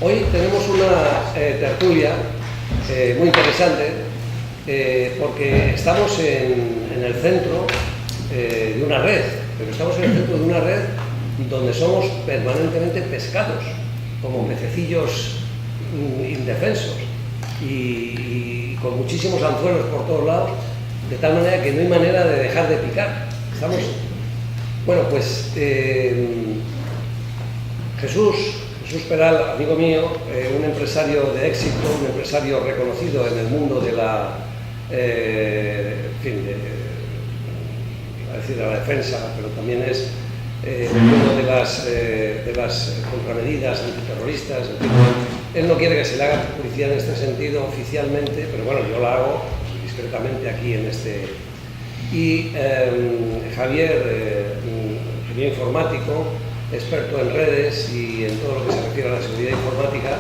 Hoy tenemos una tertulia muy interesante porque estamos en el centro de una red, pero estamos en el centro de una red donde somos permanentemente pescados, como pececillos indefensos y con muchísimos anzuelos por todos lados, de tal manera que no hay manera de dejar de picar. Estamos... Bueno, pues Jesús Peral, amigo mío, un empresario de éxito, un empresario reconocido en el mundo de la, de la defensa, pero también es el mundo de las contramedidas antiterroristas. En fin, él no quiere que se le haga publicidad en este sentido oficialmente, pero bueno, yo la hago discretamente aquí en este. Y Javier, ingeniero informático, experto en redes y en todo lo que se refiere a la seguridad informática,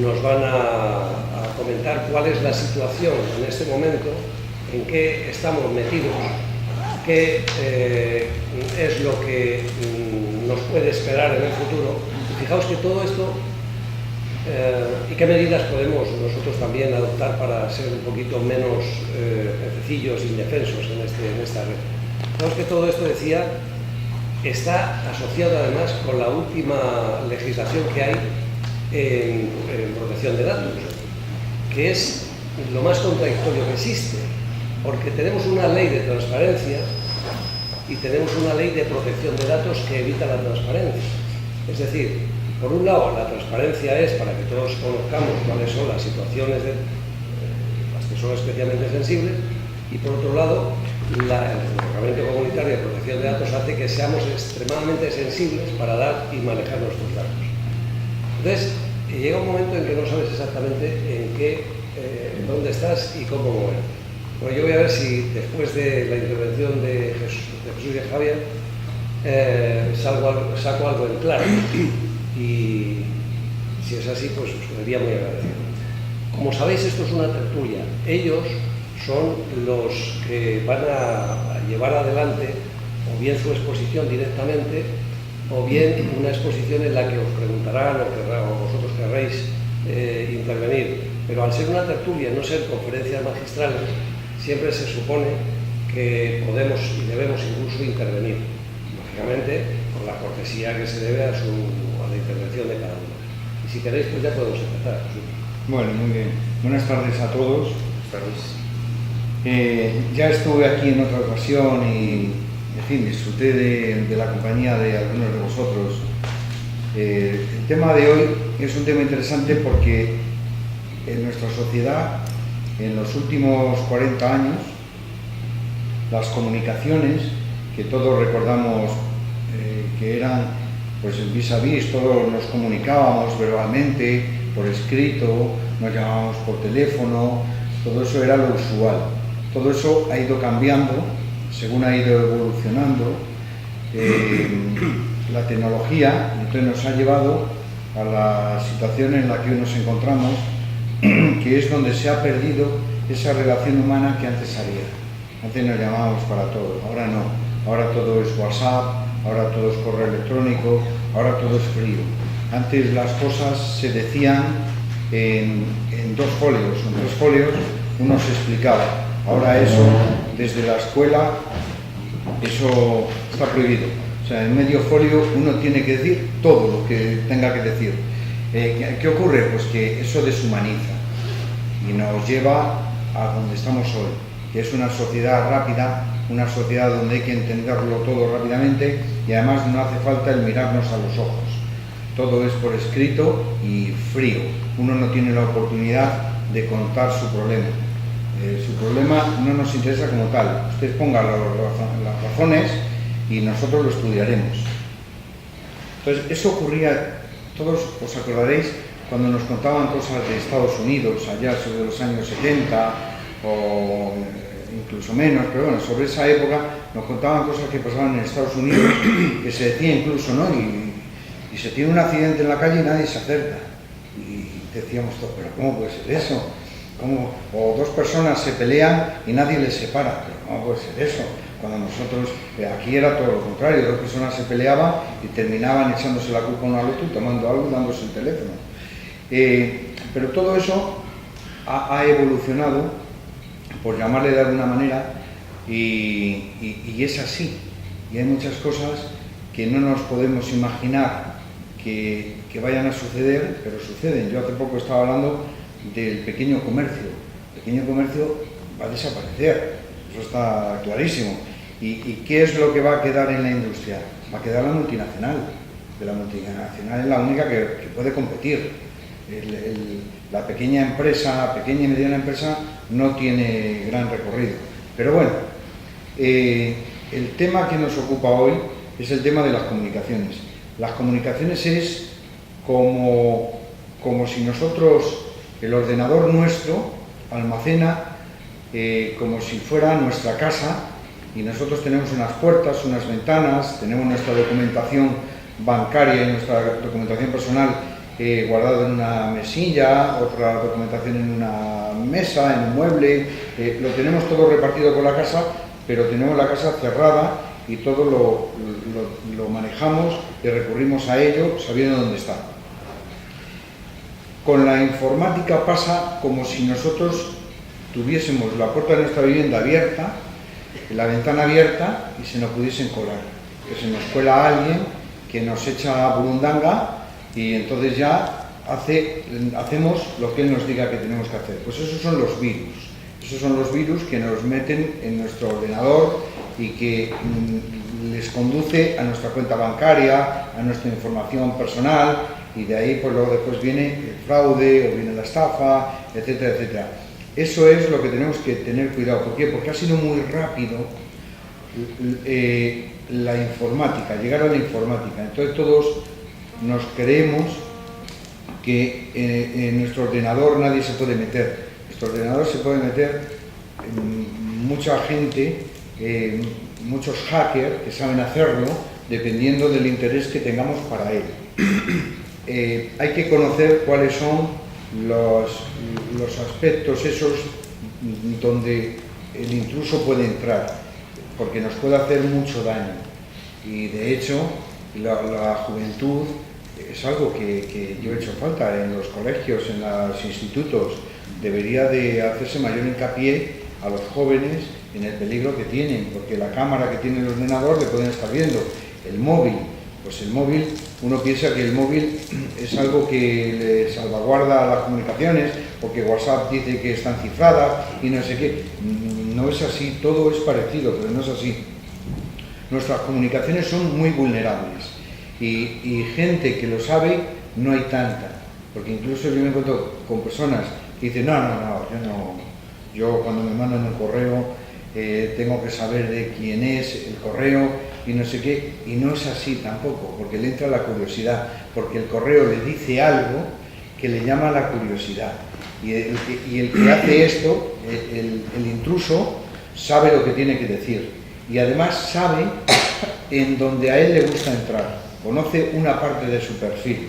nos van a comentar cuál es la situación en este momento, en qué estamos metidos, qué es lo que nos puede esperar en el futuro. Fijaos que todo esto y qué medidas podemos nosotros también adoptar para ser un poquito menos pececillos indefensos en esta red. Fijaos que todo esto, decía, está asociado además con la última legislación que hay en protección de datos, que es lo más contradictorio que existe, porque tenemos una ley de transparencia y tenemos una ley de protección de datos que evita la transparencia. Es decir, por un lado, la transparencia es para que todos conozcamos cuáles son las situaciones las que son especialmente sensibles, y por otro lado, el Reglamento Comunitario de Protección de Datos hace que seamos extremadamente sensibles para dar y manejar nuestros datos. Entonces, llega un momento en que no sabes exactamente dónde estás y cómo moverte. Bueno, yo voy a ver si después de la intervención de Jesús y de Javier saco algo en claro, y si es así, pues os sería muy agradecido. Como sabéis, esto es una tertulia. Ellos son los que van a llevar adelante o bien su exposición directamente o bien una exposición en la que os preguntarán o vosotros querréis intervenir. Pero al ser una tertulia, no ser conferencias magistrales, siempre se supone que podemos y debemos incluso intervenir, lógicamente con la cortesía que se debe a la intervención de cada uno. Y si queréis, pues ya podemos empezar. Bueno, muy bien. Buenas tardes a todos. Buenas tardes. Ya estuve aquí en otra ocasión y, en fin, disfruté de la compañía de algunos de vosotros. El tema de hoy es un tema interesante porque en nuestra sociedad, en los últimos 40 años, las comunicaciones, que todos recordamos que eran pues vis a vis, todos nos comunicábamos verbalmente, por escrito, nos llamábamos por teléfono, todo eso era lo usual. Todo eso ha ido cambiando según ha ido evolucionando la tecnología, y entonces nos ha llevado a la situación en la que hoy nos encontramos, que es donde se ha perdido esa relación humana que antes había. Antes nos llamábamos para todo, ahora no. Ahora todo es WhatsApp, ahora todo es correo electrónico, ahora todo es frío. Antes las cosas se decían en 2 folios, en 3 folios, uno se explicaba. Ahora eso, desde la escuela, eso está prohibido. O sea, en medio folio uno tiene que decir todo lo que tenga que decir. ¿Qué ocurre? Pues que eso deshumaniza y nos lleva a donde estamos hoy, que es una sociedad rápida, una sociedad donde hay que entenderlo todo rápidamente y además no hace falta el mirarnos a los ojos. Todo es por escrito y frío. Uno no tiene la oportunidad de contar su problema. Su problema no nos interesa como tal. Usted ponga las razones y nosotros lo estudiaremos. Entonces, eso ocurría, todos os acordaréis, cuando nos contaban cosas de Estados Unidos, allá sobre los años 70 o incluso menos, pero bueno, sobre esa época nos contaban cosas que pasaban en Estados Unidos, que se decía incluso, ¿no? Y se tiene un accidente en la calle y nadie se acerca. Y decíamos todo, pero ¿cómo puede ser eso? ¿Cómo? O 2 personas se pelean y nadie les separa, pero ¿cómo puede ser eso? Cuando nosotros, aquí era todo lo contrario, 2 personas se peleaban y terminaban echándose la culpa uno al otro y tomando algo y dándose el teléfono. Pero todo eso ha evolucionado, por llamarle de alguna manera, y es así. Y hay muchas cosas que no nos podemos imaginar que vayan a suceder, pero suceden. Yo hace poco estaba hablando del pequeño comercio. El pequeño comercio va a desaparecer, eso está clarísimo. ¿Y qué es lo que va a quedar en la industria? Va a quedar la multinacional. De la multinacional es la única que puede competir. La pequeña empresa, pequeña y mediana empresa, no tiene gran recorrido. Pero bueno, el tema que nos ocupa hoy es el tema de las comunicaciones. Las comunicaciones es como si nosotros, el ordenador nuestro, almacena como si fuera nuestra casa, y nosotros tenemos unas puertas, unas ventanas, tenemos nuestra documentación bancaria y nuestra documentación personal guardada en una mesilla, otra documentación en una mesa, en un mueble, lo tenemos todo repartido por la casa, pero tenemos la casa cerrada y todo lo manejamos y recurrimos a ello sabiendo dónde está. Con la informática pasa como si nosotros tuviésemos la puerta de nuestra vivienda abierta, la ventana abierta, y se nos pudiesen colar. Que se nos cuela alguien que nos echa burundanga y entonces ya hacemos lo que él nos diga que tenemos que hacer. Pues esos son los virus. Esos son los virus que nos meten en nuestro ordenador y que les conduce a nuestra cuenta bancaria, a nuestra información personal, y de ahí pues luego después viene el fraude o viene la estafa, etcétera, etcétera. Eso es lo que tenemos que tener cuidado. ¿Por qué? Porque ha sido muy rápido la informática, llegar a la informática. Entonces todos nos creemos que en nuestro ordenador nadie se puede meter. Nuestro ordenador se puede meter mucha gente, muchos hackers que saben hacerlo, dependiendo del interés que tengamos para él. Hay que conocer cuáles son los aspectos esos donde el intruso puede entrar, porque nos puede hacer mucho daño. Y de hecho, la juventud es algo que yo he hecho falta en los colegios, en los institutos. Debería de hacerse mayor hincapié a los jóvenes en el peligro que tienen, porque la cámara que tiene el ordenador le pueden estar viendo. El móvil, pues el móvil, uno piensa que el móvil es algo que le salvaguarda las comunicaciones, porque WhatsApp dice que están cifradas y no sé qué. No es así, todo es parecido, pero no es así. Nuestras comunicaciones son muy vulnerables y gente que lo sabe no hay tanta, porque incluso yo me encuentro con personas que dicen, yo cuando me mandan un correo tengo que saber de quién es el correo y no sé qué, y no es así tampoco, porque le entra la curiosidad, porque el correo le dice algo que le llama la curiosidad, y el que hace esto, el intruso, sabe lo que tiene que decir, y además sabe en donde a él le gusta entrar, conoce una parte de su perfil.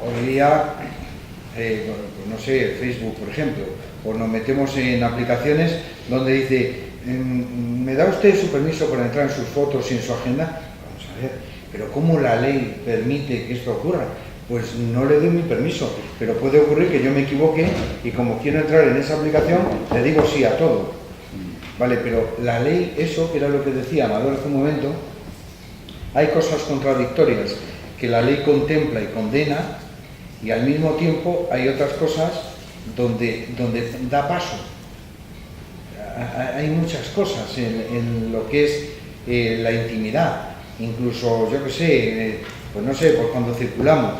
Hoy día, no sé, Facebook, por ejemplo, o nos metemos en aplicaciones donde dice, ¿me da usted su permiso para entrar en sus fotos y en su agenda? Vamos a ver, pero ¿cómo la ley permite que esto ocurra? Pues no le doy mi permiso, pero puede ocurrir que yo me equivoque y como quiero entrar en esa aplicación, le digo sí a todo. Vale, pero la ley, eso que era lo que decía Amador hace un momento, hay cosas contradictorias que la ley contempla y condena, y al mismo tiempo hay otras cosas donde da paso. Hay muchas cosas en lo que es la intimidad, incluso, yo que sé, pues no sé, pues cuando circulamos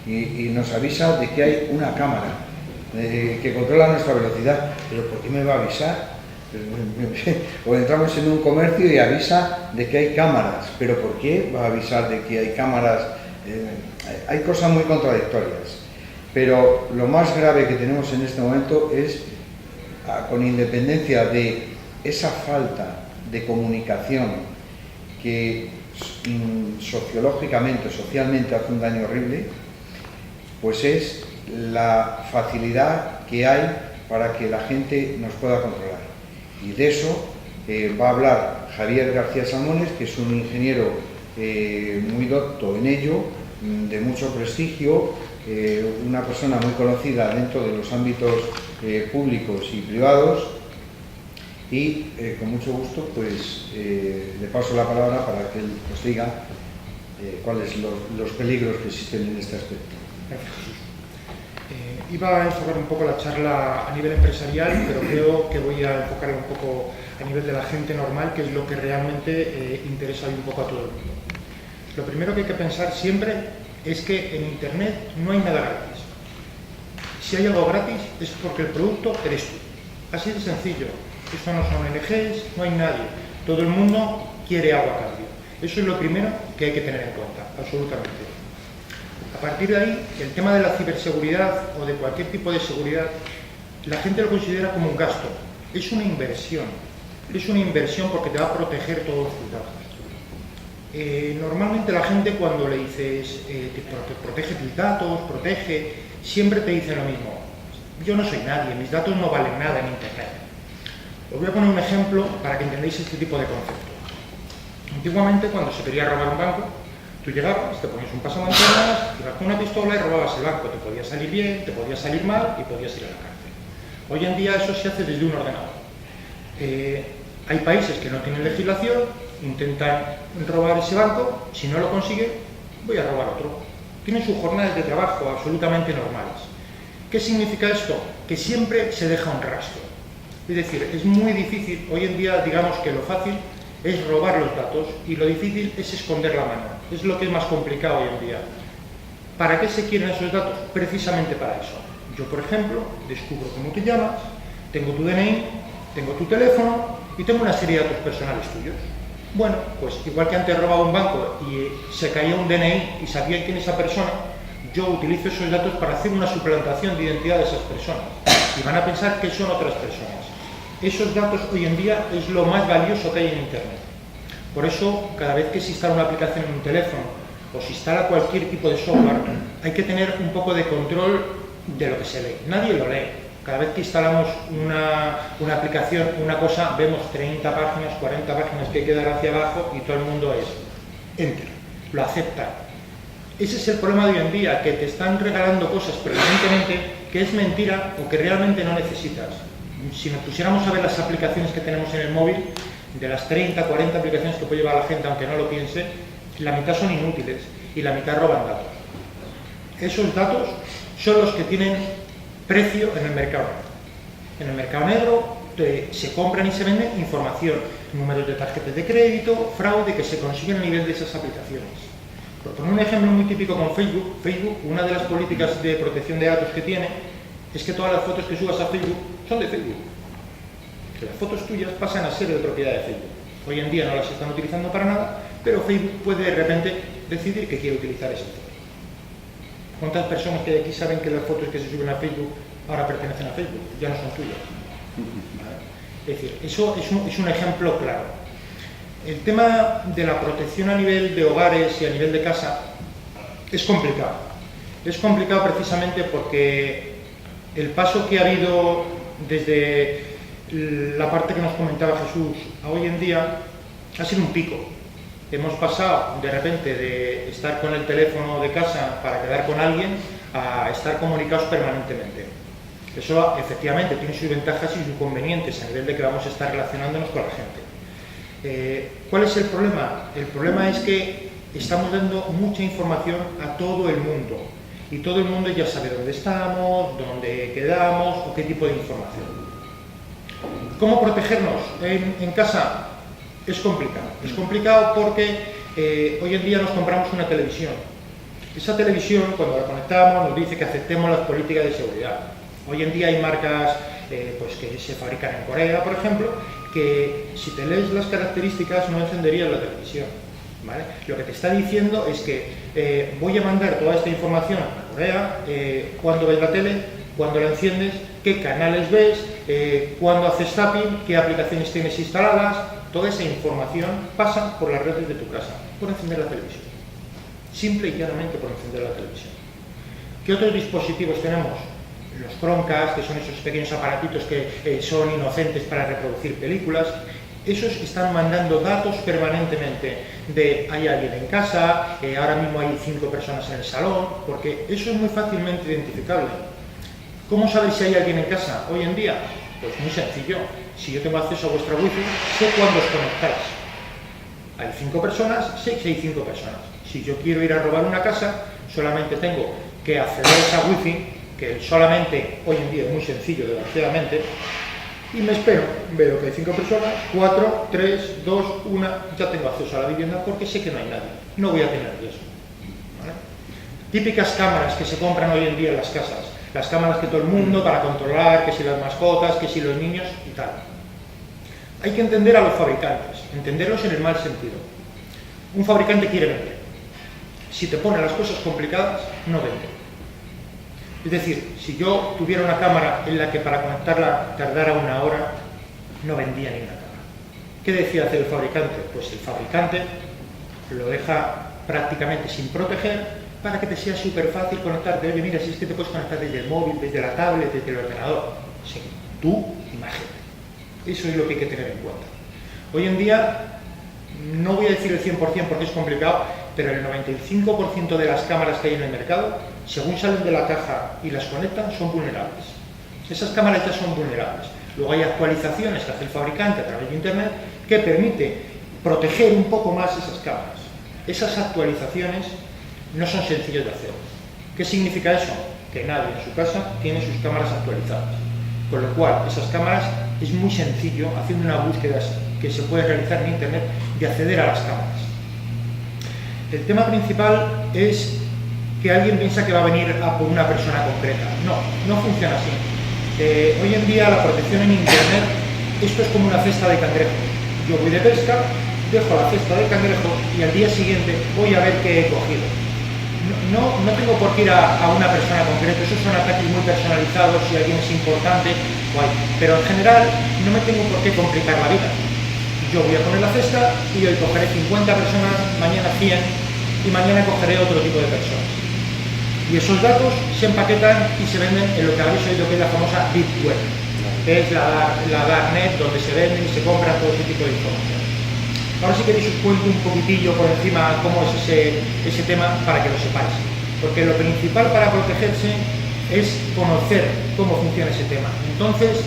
y nos avisa de que hay una cámara que controla nuestra velocidad, pero ¿por qué me va a avisar? O entramos en un comercio y avisa de que hay cámaras, pero ¿por qué va a avisar de que hay cámaras? Hay cosas muy contradictorias, pero lo más grave que tenemos en este momento es, con independencia de esa falta de comunicación que sociológicamente, socialmente hace un daño horrible, pues es la facilidad que hay para que la gente nos pueda controlar. Y de eso va a hablar Javier García Salmones, que es un ingeniero muy docto en ello, de mucho prestigio, una persona muy conocida dentro de los ámbitos públicos y privados, y con mucho gusto pues le paso la palabra para que él os diga cuáles los peligros que existen en este aspecto. Gracias, Jesús. Iba a enfocar un poco la charla a nivel empresarial, pero creo que voy a enfocarla un poco a nivel de la gente normal, que es lo que realmente interesa un poco a todo el mundo. Lo primero que hay que pensar siempre es que en Internet no hay nada gratis. Si hay algo gratis es porque el producto eres tú. Así de sencillo. Esto no son ONGs, no hay nadie. Todo el mundo quiere algo a cambio. Eso es lo primero que hay que tener en cuenta, absolutamente. A partir de ahí, el tema de la ciberseguridad o de cualquier tipo de seguridad, la gente lo considera como un gasto. Es una inversión. Es una inversión porque te va a proteger todos tus datos. Normalmente la gente cuando le dices protege tus datos, siempre te dicen lo mismo. Yo no soy nadie, mis datos no valen nada en Internet. Os voy a poner un ejemplo para que entendáis este tipo de concepto. Antiguamente, cuando se quería robar un banco, tú llegabas, te ponías un pasamontañas, ibas con una pistola y robabas el banco. Te podía salir bien, te podía salir mal y podías ir a la cárcel. Hoy en día eso se hace desde un ordenador. Hay países que no tienen legislación, intentan robar ese banco, si no lo consiguen, voy a robar otro. Tienen sus jornadas de trabajo absolutamente normales. ¿Qué significa esto? Que siempre se deja un rastro. Es decir, es muy difícil, hoy en día digamos que lo fácil es robar los datos y lo difícil es esconder la mano. Es lo que es más complicado hoy en día. ¿Para qué se quieren esos datos? Precisamente para eso. Yo, por ejemplo, descubro cómo te llamas, tengo tu DNI, tengo tu teléfono y tengo una serie de datos personales tuyos. Bueno, pues igual que antes robaba un banco y se caía un DNI y sabía quién es esa persona, yo utilizo esos datos para hacer una suplantación de identidad de esas personas y van a pensar que son otras personas. Esos datos hoy en día es lo más valioso que hay en Internet. Por eso, cada vez que se instala una aplicación en un teléfono o se instala cualquier tipo de software, hay que tener un poco de control de lo que se lee. Nadie lo lee. Cada vez que instalamos una aplicación, una cosa, vemos 30 páginas, 40 páginas que hay que dar hacia abajo y todo el mundo es enter, lo acepta. Ese es el problema de hoy en día, que te están regalando cosas permanentemente que es mentira o que realmente no necesitas. Si nos pusiéramos a ver las aplicaciones que tenemos en el móvil, de las 30, 40 aplicaciones que puede llevar la gente, aunque no lo piense, la mitad son inútiles y la mitad roban datos. Esos datos son los que tienen precio en el mercado negro. En el mercado negro se compran y se venden información, números de tarjetas de crédito, fraude que se consiguen a nivel de esas aplicaciones. Por poner un ejemplo muy típico con Facebook, una de las políticas de protección de datos que tiene es que todas las fotos que subas a Facebook son de Facebook. Que las fotos tuyas pasan a ser de propiedad de Facebook. Hoy en día no las están utilizando para nada, pero Facebook puede de repente decidir que quiere utilizar esa foto. ¿Cuántas personas que de aquí saben que las fotos que se suben a Facebook ahora pertenecen a Facebook? Ya no son tuyas. ¿Vale? Es decir, eso es un ejemplo claro. El tema de la protección a nivel de hogares y a nivel de casa es complicado. Es complicado precisamente porque el paso que ha habido desde la parte que nos comentaba Jesús a hoy en día ha sido un pico. Hemos pasado de repente de estar con el teléfono de casa para quedar con alguien a estar comunicados permanentemente. Eso efectivamente tiene sus ventajas y sus inconvenientes a nivel de que vamos a estar relacionándonos con la gente. ¿Cuál es el problema? El problema es que estamos dando mucha información a todo el mundo y todo el mundo ya sabe dónde estamos, dónde quedamos o qué tipo de información. ¿Cómo protegernos en casa? Es complicado. Es complicado porque hoy en día nos compramos una televisión. Esa televisión, cuando la conectamos, nos dice que aceptemos las políticas de seguridad. Hoy en día hay marcas pues que se fabrican en Corea, por ejemplo, que si te lees las características no encenderías la televisión. ¿Vale? Lo que te está diciendo es que voy a mandar toda esta información a Corea, cuando ves la tele, cuando la enciendes, qué canales ves, cuando haces zapping, qué aplicaciones tienes instaladas. Toda esa información pasa por las redes de tu casa, por encender la televisión. Simple y llanamente por encender la televisión. ¿Qué otros dispositivos tenemos? Los Chromecast, que son esos pequeños aparatitos que son inocentes para reproducir películas. Esos están mandando datos permanentemente de hay alguien en casa, ahora mismo hay 5 personas en el salón, porque eso es muy fácilmente identificable. ¿Cómo saber si hay alguien en casa hoy en día? Pues muy sencillo. Si yo tengo acceso a vuestra wifi, sé cuándo os conectáis. Hay 5 personas, sé que hay 5 personas. Si yo quiero ir a robar una casa, solamente tengo que acceder a esa wifi, que solamente hoy en día es muy sencillo, desgraciadamente, y me espero, veo que hay 5 personas, 4, 3, 2, 1, ya tengo acceso a la vivienda porque sé que no hay nadie, no voy a tener riesgo. ¿Vale? Típicas cámaras que se compran hoy en día en las casas, las cámaras que todo el mundo para controlar, que si las mascotas, que si los niños y tal. Hay que entender a los fabricantes, entenderlos en el mal sentido. Un fabricante quiere vender. Si te pone las cosas complicadas, no vende. Es decir, si yo tuviera una cámara en la que para conectarla tardara 1 hora, no vendía ni una cámara. ¿Qué decide hacer el fabricante? Pues el fabricante lo deja prácticamente sin proteger para que te sea súper fácil conectarte. Oye, mira, si es que te puedes conectar desde el móvil, desde la tablet, desde el ordenador. Sí, tu imagen. Eso es lo que hay que tener en cuenta. Hoy en día, no voy a decir el 100% porque es complicado, pero el 95% de las cámaras que hay en el mercado, según salen de la caja y las conectan, son vulnerables. Esas cámaras ya son vulnerables. Luego hay actualizaciones que hace el fabricante a través de Internet que permite proteger un poco más esas cámaras. Esas actualizaciones no son sencillas de hacer. ¿Qué significa eso? Que nadie en su casa tiene sus cámaras actualizadas. Con lo cual, esas cámaras es muy sencillo, haciendo una búsqueda que se puede realizar en Internet, de acceder a las cámaras. El tema principal es que alguien piensa que va a venir a por una persona concreta. No, no funciona así. Hoy en día la protección en Internet, esto es como una cesta de cangrejos. Yo voy de pesca, dejo la cesta de cangrejos y al día siguiente voy a ver qué he cogido. No tengo por qué ir a una persona concreta, esos son ataques muy personalizados, si alguien es importante, guay. Pero en general no me tengo por qué complicar la vida. Yo voy a poner la cesta y hoy cogeré 50 personas, mañana 100 y mañana cogeré otro tipo de personas. Y esos datos se empaquetan y se venden en lo que habéis oído que es la famosa Deep Web, que es la Darknet, donde se venden y se compran todo ese tipo de información. Ahora si queréis os cuento un poquitillo por encima cómo es ese tema para que lo sepáis. Porque lo principal para protegerse es conocer cómo funciona ese tema. Entonces,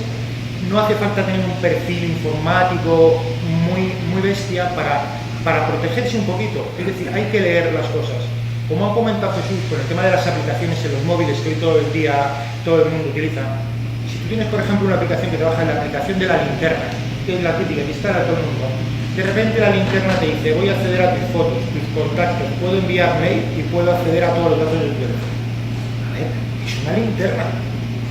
no hace falta tener un perfil informático muy bestia para protegerse un poquito. Es decir, hay que leer las cosas. Como ha comentado Jesús con el tema de las aplicaciones en los móviles que hoy todo el día todo el mundo utiliza, si tú tienes, por ejemplo, una aplicación que trabaja en la aplicación de la linterna, que es la típica que instala todo el mundo, de repente la linterna te dice, voy a acceder a tus fotos, tus contactos, puedo enviar mail y puedo acceder a todos los datos del teléfono. A ver, es una linterna,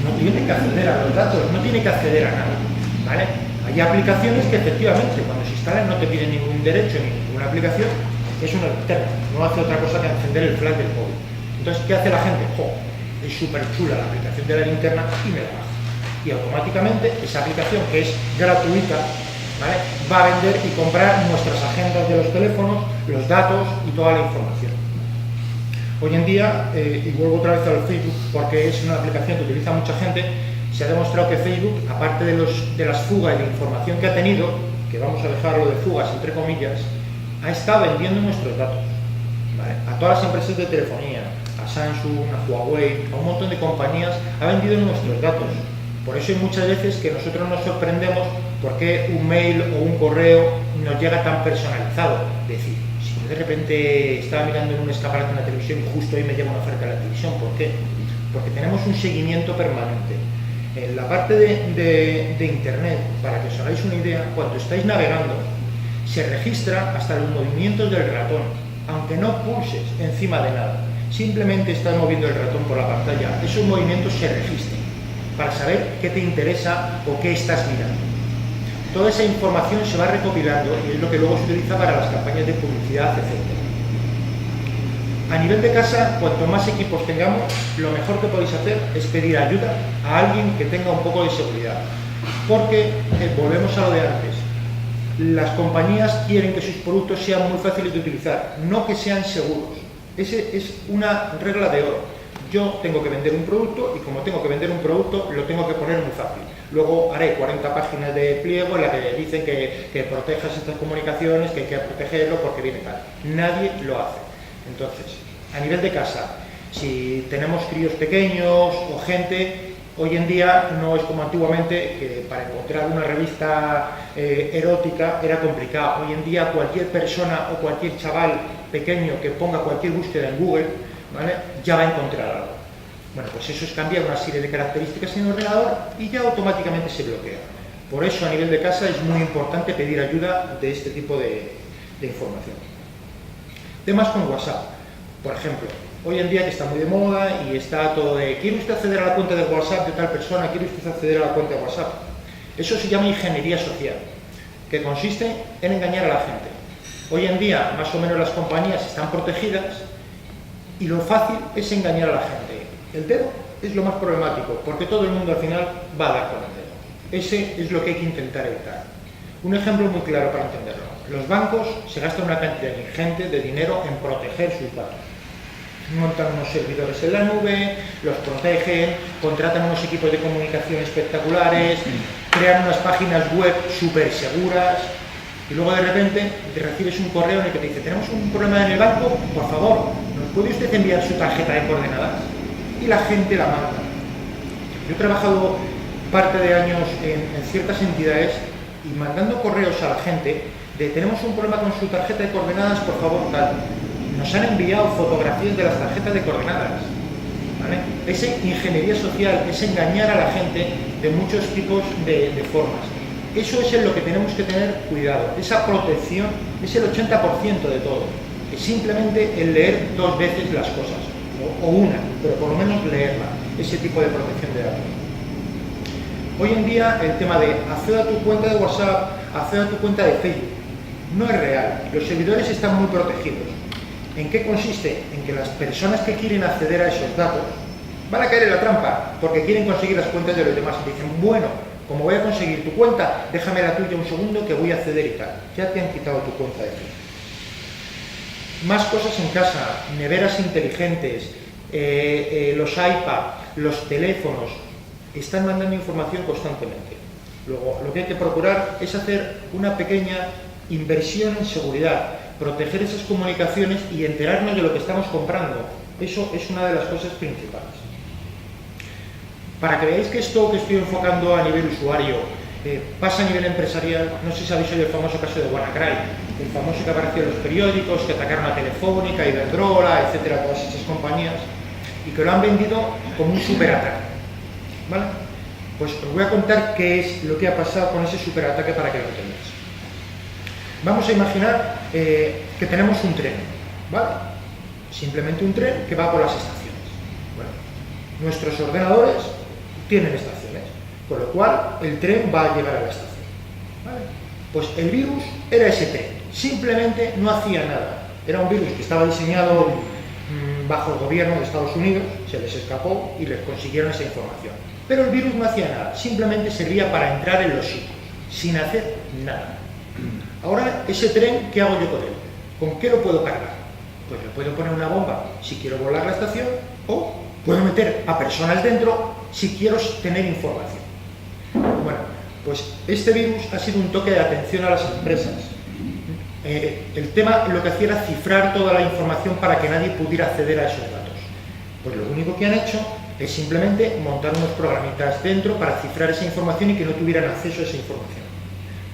no tiene que acceder a los datos, no tiene que acceder a nada, ¿vale? Hay aplicaciones que efectivamente cuando se instalan no te piden ningún derecho ni ninguna aplicación, es una linterna, no hace otra cosa que encender el flash del móvil. Entonces, ¿qué hace la gente? ¡Jo! Es súper chula la aplicación de la linterna y me la baja. Y automáticamente esa aplicación, que es gratuita, ¿vale?, va a vender y comprar nuestras agendas de los teléfonos, los datos y toda la información. Hoy en día, y vuelvo otra vez al Facebook, porque es una aplicación que utiliza mucha gente, se ha demostrado que Facebook, aparte de las fugas de información que ha tenido, que vamos a dejarlo de fugas entre comillas, ha estado vendiendo nuestros datos, ¿vale?, a todas las empresas de telefonía, a Samsung, a Huawei, a un montón de compañías, ha vendido nuestros datos. Por eso hay muchas veces que nosotros nos sorprendemos por qué un mail o un correo nos llega tan personalizado. Es decir, si yo de repente estaba mirando en un escaparate en la televisión y justo ahí me llega una oferta de la televisión, ¿por qué? Porque tenemos un seguimiento permanente. En la parte de Internet, para que os hagáis una idea, cuando estáis navegando, se registra hasta los movimientos del ratón, aunque no pulses encima de nada. Simplemente estás moviendo el ratón por la pantalla, esos movimientos se registran para saber qué te interesa o qué estás mirando. Toda esa información se va recopilando y es lo que luego se utiliza para las campañas de publicidad, etc. A nivel de casa, cuanto más equipos tengamos, lo mejor que podéis hacer es pedir ayuda a alguien que tenga un poco de seguridad. Porque, volvemos a lo de antes, las compañías quieren que sus productos sean muy fáciles de utilizar, no que sean seguros. Esa es una regla de oro. Yo tengo que vender un producto y como tengo que vender un producto, lo tengo que poner muy fácil. Luego haré 40 páginas de pliego en las que dicen que protejas estas comunicaciones, que hay que protegerlo porque viene tal. Nadie lo hace. Entonces, a nivel de casa, si tenemos críos pequeños o gente, hoy en día no es como antiguamente, que para encontrar una revista erótica era complicado. Hoy en día cualquier persona o cualquier chaval pequeño que ponga cualquier búsqueda en Google, ¿vale?, ya va a encontrar algo. Bueno, pues eso es cambiar una serie de características en el ordenador y ya automáticamente se bloquea. Por eso a nivel de casa es muy importante pedir ayuda de este tipo de información. Temas con WhatsApp, por ejemplo. Hoy en día que está muy de moda y está todo de ¿quiere usted acceder a la cuenta de WhatsApp de tal persona? ¿Quiere usted acceder a la cuenta de WhatsApp? Eso se llama ingeniería social, que consiste en engañar a la gente. Hoy en día más o menos las compañías están protegidas y lo fácil es engañar a la gente. El dedo es lo más problemático porque todo el mundo al final va a dar con el dedo. Ese es lo que hay que intentar evitar. Un ejemplo muy claro para entenderlo. Los bancos se gastan una cantidad ingente de dinero en proteger sus datos. Montan unos servidores en la nube, los protegen, contratan unos equipos de comunicación espectaculares, crean unas páginas web súper seguras y luego de repente recibes un correo en el que te dice tenemos un problema en el banco, por favor, ¿nos puede usted enviar su tarjeta de coordenadas? Y la gente la manda. Yo he trabajado parte de años en ciertas entidades y mandando correos a la gente de tenemos un problema con su tarjeta de coordenadas, por favor, tal. Nos han enviado fotografías de las tarjetas de coordenadas, ¿vale? Es ingeniería social, es engañar a la gente de muchos tipos de formas. Eso es en lo que tenemos que tener cuidado. Esa protección es el 80% de todo. Es simplemente el leer 2 veces las cosas, o una, pero por lo menos leerla, ese tipo de protección de datos. Hoy en día el tema de acceder a tu cuenta de WhatsApp, acceder a tu cuenta de Facebook, no es real. Los servidores están muy protegidos. ¿En qué consiste? En que las personas que quieren acceder a esos datos van a caer en la trampa porque quieren conseguir las cuentas de los demás y dicen, bueno, como voy a conseguir tu cuenta, déjame la tuya un segundo que voy a acceder y tal. Ya te han quitado tu cuenta de Facebook. Más cosas en casa, neveras inteligentes, los iPad, los teléfonos, están mandando información constantemente. Luego, lo que hay que procurar es hacer una pequeña inversión en seguridad, proteger esas comunicaciones y enterarnos de lo que estamos comprando. Eso es una de las cosas principales. Para que veáis que esto que estoy enfocando a nivel usuario pasa a nivel empresarial, no sé si habéis oído el famoso caso de WannaCry, el famoso que apareció en los periódicos, que atacaron a Telefónica, Iberdrola, etcétera, todas esas compañías, y que lo han vendido como un superataque. ¿Vale? Pues os voy a contar qué es lo que ha pasado con ese superataque para que lo entendáis. Vamos a imaginar que tenemos un tren, ¿vale? Simplemente un tren que va por las estaciones. Bueno, nuestros ordenadores tienen estaciones, con lo cual el tren va a llegar a la estación, ¿vale? Pues el virus era ese tren, simplemente no hacía nada. Era un virus que estaba diseñado bajo el gobierno de Estados Unidos, se les escapó y les consiguieron esa información. Pero el virus no hacía nada, simplemente servía para entrar en los sitios, sin hacer nada. Ahora, ese tren, ¿qué hago yo con él? ¿Con qué lo puedo cargar? Pues le puedo poner una bomba si quiero volar la estación, o puedo meter a personas dentro si quiero tener información. Bueno, pues este virus ha sido un toque de atención a las empresas. El tema lo que hacía era cifrar toda la información para que nadie pudiera acceder a esos datos. Pues lo único que han hecho es simplemente montar unos programitas dentro para cifrar esa información y que no tuvieran acceso a esa información.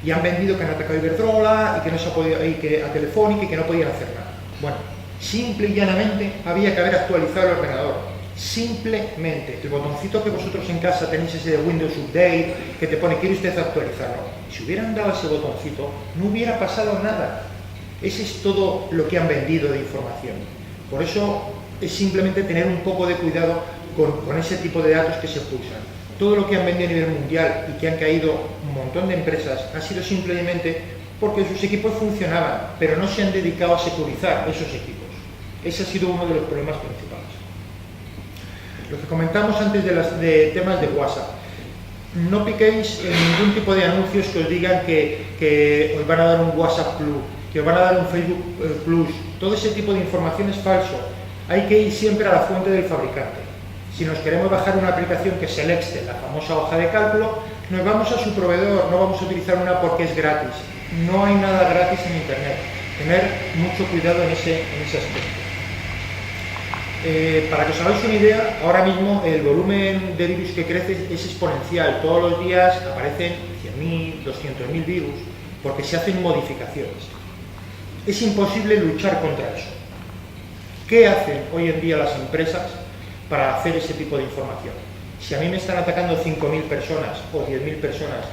Y han vendido que han atacado a Iberdrola y que no se ha podido, y que a Telefónica y que no podían hacer nada. Bueno, simple y llanamente había que haber actualizado el ordenador. Simplemente, el botoncito que vosotros en casa tenéis ese de Windows Update, que te pone, ¿quiere usted actualizarlo? Si hubieran dado ese botoncito, no hubiera pasado nada. Ese es todo lo que han vendido de información. Por eso es simplemente tener un poco de cuidado con ese tipo de datos que se pulsan. Todo lo que han vendido a nivel mundial y que han caído un montón de empresas ha sido simplemente porque sus equipos funcionaban, pero no se han dedicado a securizar esos equipos. Ese ha sido uno de los problemas principales. Lo que comentamos antes de temas de WhatsApp. No piquéis en ningún tipo de anuncios que os digan que os van a dar un WhatsApp Plus, que os van a dar un Facebook Plus. Todo ese tipo de información es falso. Hay que ir siempre a la fuente del fabricante. Si nos queremos bajar una aplicación que es el Excel, la famosa hoja de cálculo, nos vamos a su proveedor, no vamos a utilizar una porque es gratis. No hay nada gratis en Internet. Tener mucho cuidado en ese aspecto. Para que os hagáis una idea, ahora mismo el volumen de virus que crece es exponencial. Todos los días aparecen 100.000, 200.000 virus porque se hacen modificaciones. Es imposible luchar contra eso. ¿Qué hacen hoy en día las empresas para hacer ese tipo de información? Si a mí me están atacando 5.000 personas o 10.000 personas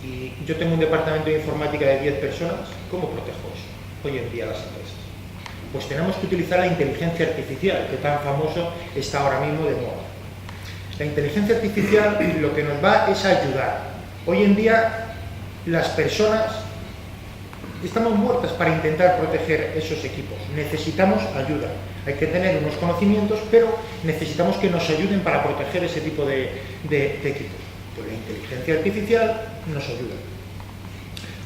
y yo tengo un departamento de informática de 10 personas, ¿cómo protejo eso hoy en día las empresas? Pues tenemos que utilizar la inteligencia artificial, que tan famoso está ahora mismo de moda. La inteligencia artificial lo que nos va es a ayudar. Hoy en día las personas estamos muertas para intentar proteger esos equipos. Necesitamos ayuda. Hay que tener unos conocimientos, pero necesitamos que nos ayuden para proteger ese tipo de equipos. Pues la inteligencia artificial nos ayuda.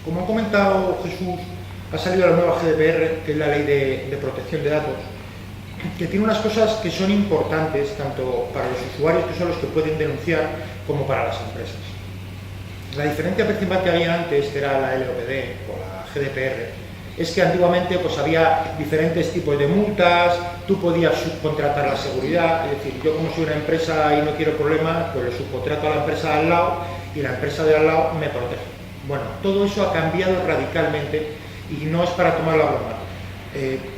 Como ha comentado Jesús, ha salido la nueva GDPR, que es la Ley de Protección de Datos, que tiene unas cosas que son importantes tanto para los usuarios, que son los que pueden denunciar, como para las empresas. La diferencia principal que había antes, que era la LOPD o la GDPR, es que antiguamente pues, había diferentes tipos de multas, tú podías subcontratar la seguridad, es decir, yo como soy una empresa y no quiero problemas, pues le subcontrato a la empresa de al lado y la empresa de al lado me protege. Bueno, todo eso ha cambiado radicalmente y no es para tomar la broma,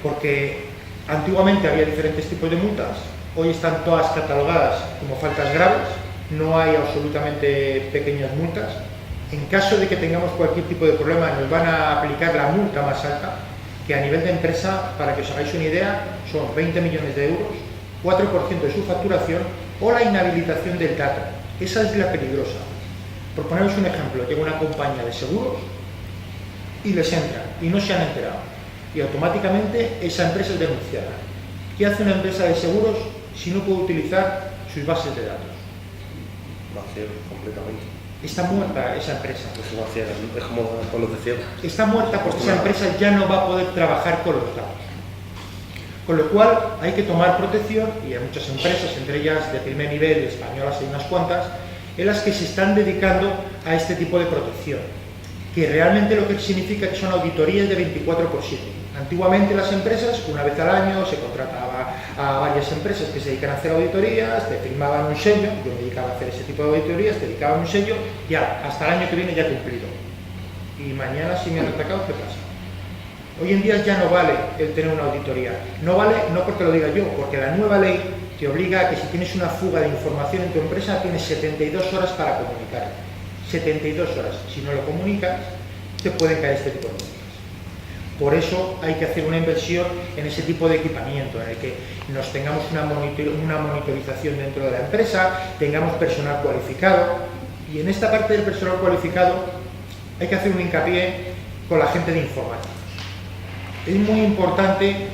porque antiguamente había diferentes tipos de multas, hoy están todas catalogadas como faltas graves, no hay absolutamente pequeñas multas. En caso de que tengamos cualquier tipo de problema, nos van a aplicar la multa más alta, que a nivel de empresa, para que os hagáis una idea, son 20 millones de euros, 4% de su facturación o la inhabilitación del dato. Esa es la peligrosa. Por poneros un ejemplo, llega una compañía de seguros y les entra y no se han enterado. Y automáticamente esa empresa es denunciada. ¿Qué hace una empresa de seguros si no puede utilizar sus bases de datos? Vacío, completamente. Está muerta esa empresa. Es vacía, es como con los de ciego. Está muerta porque esa empresa ya no va a poder trabajar con los datos. Con lo cual hay que tomar protección y hay muchas empresas, entre ellas de primer nivel, españolas hay unas cuantas, en las que se están dedicando a este tipo de protección, que realmente lo que significa que son auditorías de 24/7. Antiguamente las empresas, una vez al año, se contrataba a varias empresas que se dedican a hacer auditorías, te firmaban un sello, yo me dedicaba a hacer ese tipo de auditorías, te dedicaban un sello, ya, hasta el año que viene ya cumplido. Y mañana si me han atacado, ¿qué pasa? Hoy en día ya no vale el tener una auditoría. No vale, no porque lo diga yo, porque la nueva ley te obliga a que si tienes una fuga de información en tu empresa, tienes 72 horas para comunicar. 72 horas. Si no lo comunicas, te pueden caer este tipo de multas. Por eso hay que hacer una inversión en ese tipo de equipamiento, en el que nos tengamos una monitorización dentro de la empresa, tengamos personal cualificado, y en esta parte del personal cualificado hay que hacer un hincapié con la gente de informática. Es muy importante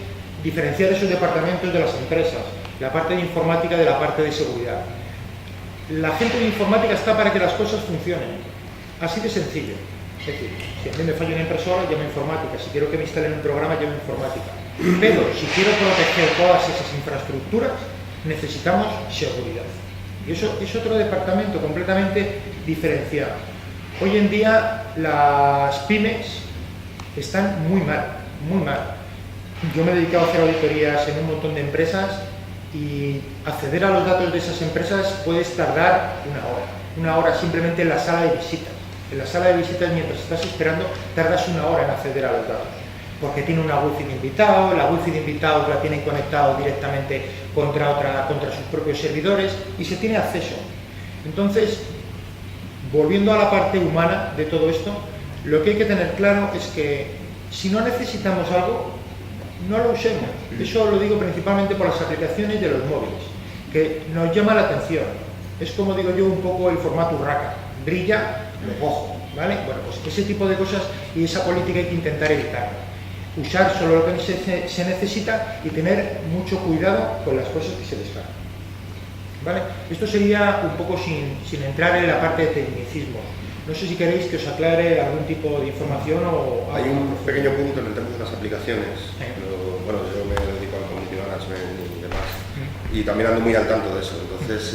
diferenciar esos departamentos de las empresas, la parte de informática de la parte de seguridad. La gente de informática está para que las cosas funcionen, así de sencillo. Es decir, si a mí me falla una impresora, llamo informática. Si quiero que me instalen un programa, llamo informática. Pero si quiero proteger todas esas infraestructuras, necesitamos seguridad. Y eso es otro departamento completamente diferenciado. Hoy en día las pymes están muy mal, muy mal. Yo me he dedicado a hacer auditorías en un montón de empresas y acceder a los datos de esas empresas puedes tardar una hora simplemente en la sala de visitas. En la sala de visitas, mientras estás esperando, tardas una hora en acceder a los datos, porque tiene una wifi de invitados, la wifi de invitados la tienen conectado directamente contra sus propios servidores y se tiene acceso. Entonces, volviendo a la parte humana de todo esto, lo que hay que tener claro es que si no necesitamos algo, no lo usemos. Eso lo digo principalmente por las aplicaciones de los móviles, que nos llama la atención. Es como digo yo un poco el formato Urraca, brilla, lo cojo, ¿vale? Bueno, pues ese tipo de cosas y esa política hay que intentar evitarlo. Usar solo lo que se necesita y tener mucho cuidado con las cosas que se descargan, ¿vale? Esto sería un poco sin entrar en la parte de tecnicismo. No sé si queréis que os aclare algún tipo de información o... Hay un pequeño punto en el tema de las aplicaciones. Bueno, yo me dedico al community management y demás. Y y también ando muy al tanto de eso. Entonces,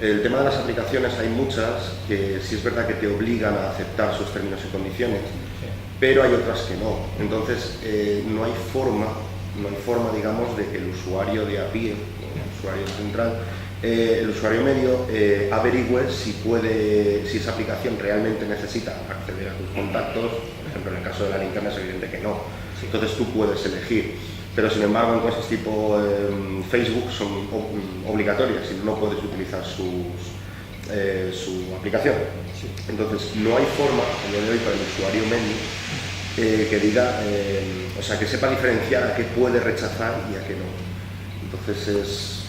el tema de las aplicaciones, hay muchas que sí es verdad que te obligan a aceptar sus términos y condiciones, pero hay otras que no. Entonces, no hay forma, digamos, de que el usuario de a pie, el usuario central, el usuario medio averigüe si esa aplicación realmente necesita acceder a tus contactos. Por ejemplo, en el caso de la linterna es evidente que no. Entonces tú puedes elegir. Pero sin embargo, en cosas tipo Facebook son obligatorias y no puedes utilizar su aplicación. Entonces no hay forma, a día de hoy, para el usuario medio que diga, o sea, que sepa diferenciar a qué puede rechazar y a qué no. Entonces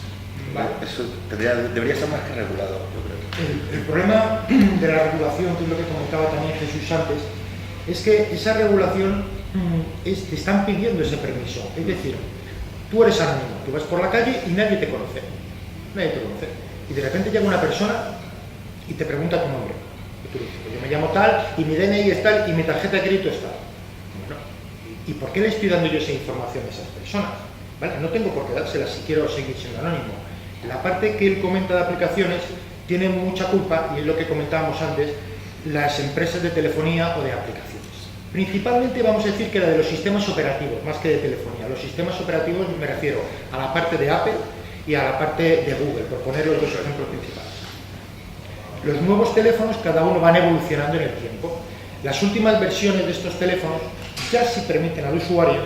eso debería estar más que regulado, yo creo. El problema de la regulación, que es lo que comentaba también Jesús antes, es que esa regulación te están pidiendo ese permiso. Es decir, tú eres anónimo, tú vas por la calle y nadie te conoce. Y de repente llega una persona y te pregunta tu nombre. Y tú dices, pues yo me llamo tal, y mi DNI es tal, y mi tarjeta de crédito es tal. Bueno, ¿y por qué le estoy dando yo esa información a esas personas? ¿Vale? No tengo por qué dársela si quiero seguir siendo anónimo. La parte que él comenta de aplicaciones tiene mucha culpa, y es lo que comentábamos antes, las empresas de telefonía o de aplicaciones. Principalmente vamos a decir que la de los sistemas operativos, más que de telefonía. Los sistemas operativos me refiero a la parte de Apple y a la parte de Google, por poner los dos ejemplos principales. Los nuevos teléfonos cada uno van evolucionando en el tiempo. Las últimas versiones de estos teléfonos ya sí permiten al usuario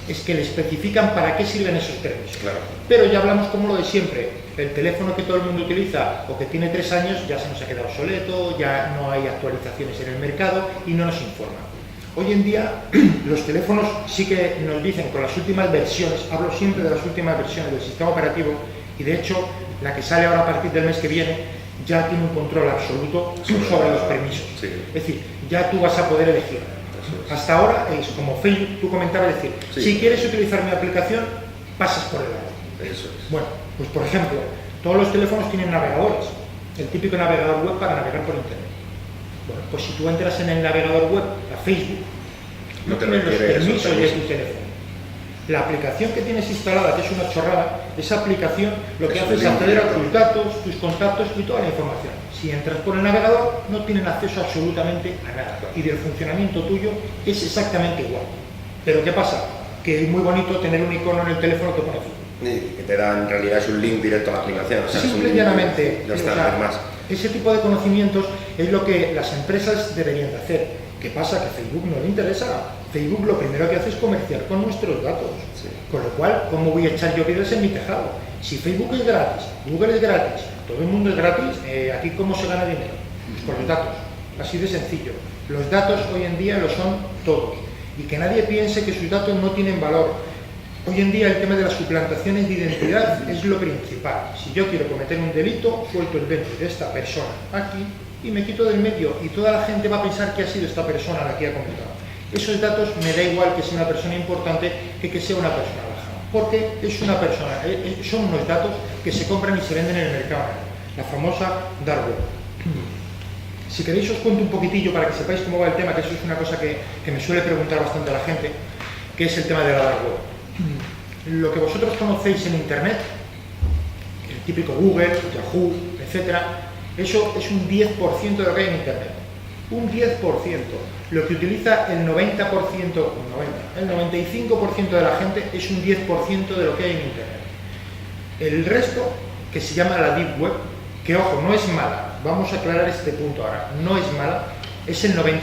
es que le especifican para qué sirven esos permisos. Claro. Pero ya hablamos como lo de siempre, el teléfono que todo el mundo utiliza o que tiene 3 años ya se nos ha quedado obsoleto, ya no hay actualizaciones en el mercado y no nos informan. Hoy en día los teléfonos sí que nos dicen con las últimas versiones, hablo siempre de las últimas versiones del sistema operativo, y de hecho la que sale ahora a partir del mes que viene ya tiene un control absoluto sobre los permisos. Sí. Es decir, ya tú vas a poder elegir. Hasta ahora es como Facebook, tú comentabas, decir, si quieres utilizar mi aplicación, pasas por el lado. Eso es. Bueno, pues por ejemplo, todos los teléfonos tienen navegadores, el típico navegador web para navegar por internet. Bueno, pues si tú entras en el navegador web a Facebook, no tienes los permisos de tu teléfono. La aplicación que tienes instalada, que es una chorrada, esa aplicación lo que hace es acceder a tus datos, tus contactos y toda la información. Si entras por el navegador, no tienen acceso absolutamente a nada. Y del funcionamiento tuyo es exactamente igual. Pero ¿qué pasa? Que es muy bonito tener un icono en el teléfono que pone Facebook. Y que te da, en realidad, es un link directo a la aplicación. O sea, simple y llanamente. Ya está, más. Ese tipo de conocimientos es lo que las empresas deberían de hacer. ¿Qué pasa? Que a Facebook no le interesa. Facebook lo primero que hace es comerciar con nuestros datos. Sí. Con lo cual, ¿cómo voy a echar yo piedras en mi tejado? Si Facebook es gratis, Google es gratis, todo el mundo es gratis, ¿aquí cómo se gana dinero? Pues con los datos. Así de sencillo. Los datos hoy en día lo son todos. Y que nadie piense que sus datos no tienen valor. Hoy en día el tema de las suplantaciones de identidad es lo principal. Si yo quiero cometer un delito, suelto el DNI de esta persona aquí y me quito del medio, y toda la gente va a pensar que ha sido esta persona la que ha cometido. Esos datos me da igual que sea una persona importante que sea una persona baja, porque es una persona, son unos datos que se compran y se venden en el mercado, la famosa dark web. Si queréis os cuento un poquitillo para que sepáis cómo va el tema, que eso es una cosa que me suele preguntar bastante a la gente, que es el tema de la dark web. Lo que vosotros conocéis en Internet, el típico Google, Yahoo, etcétera, eso es un 10% de lo que hay en Internet. Un 10%. Lo que utiliza el 95% de la gente es un 10% de lo que hay en Internet. El resto, que se llama la Deep Web, que ojo, no es mala, vamos a aclarar este punto ahora, no es mala, es el 90%.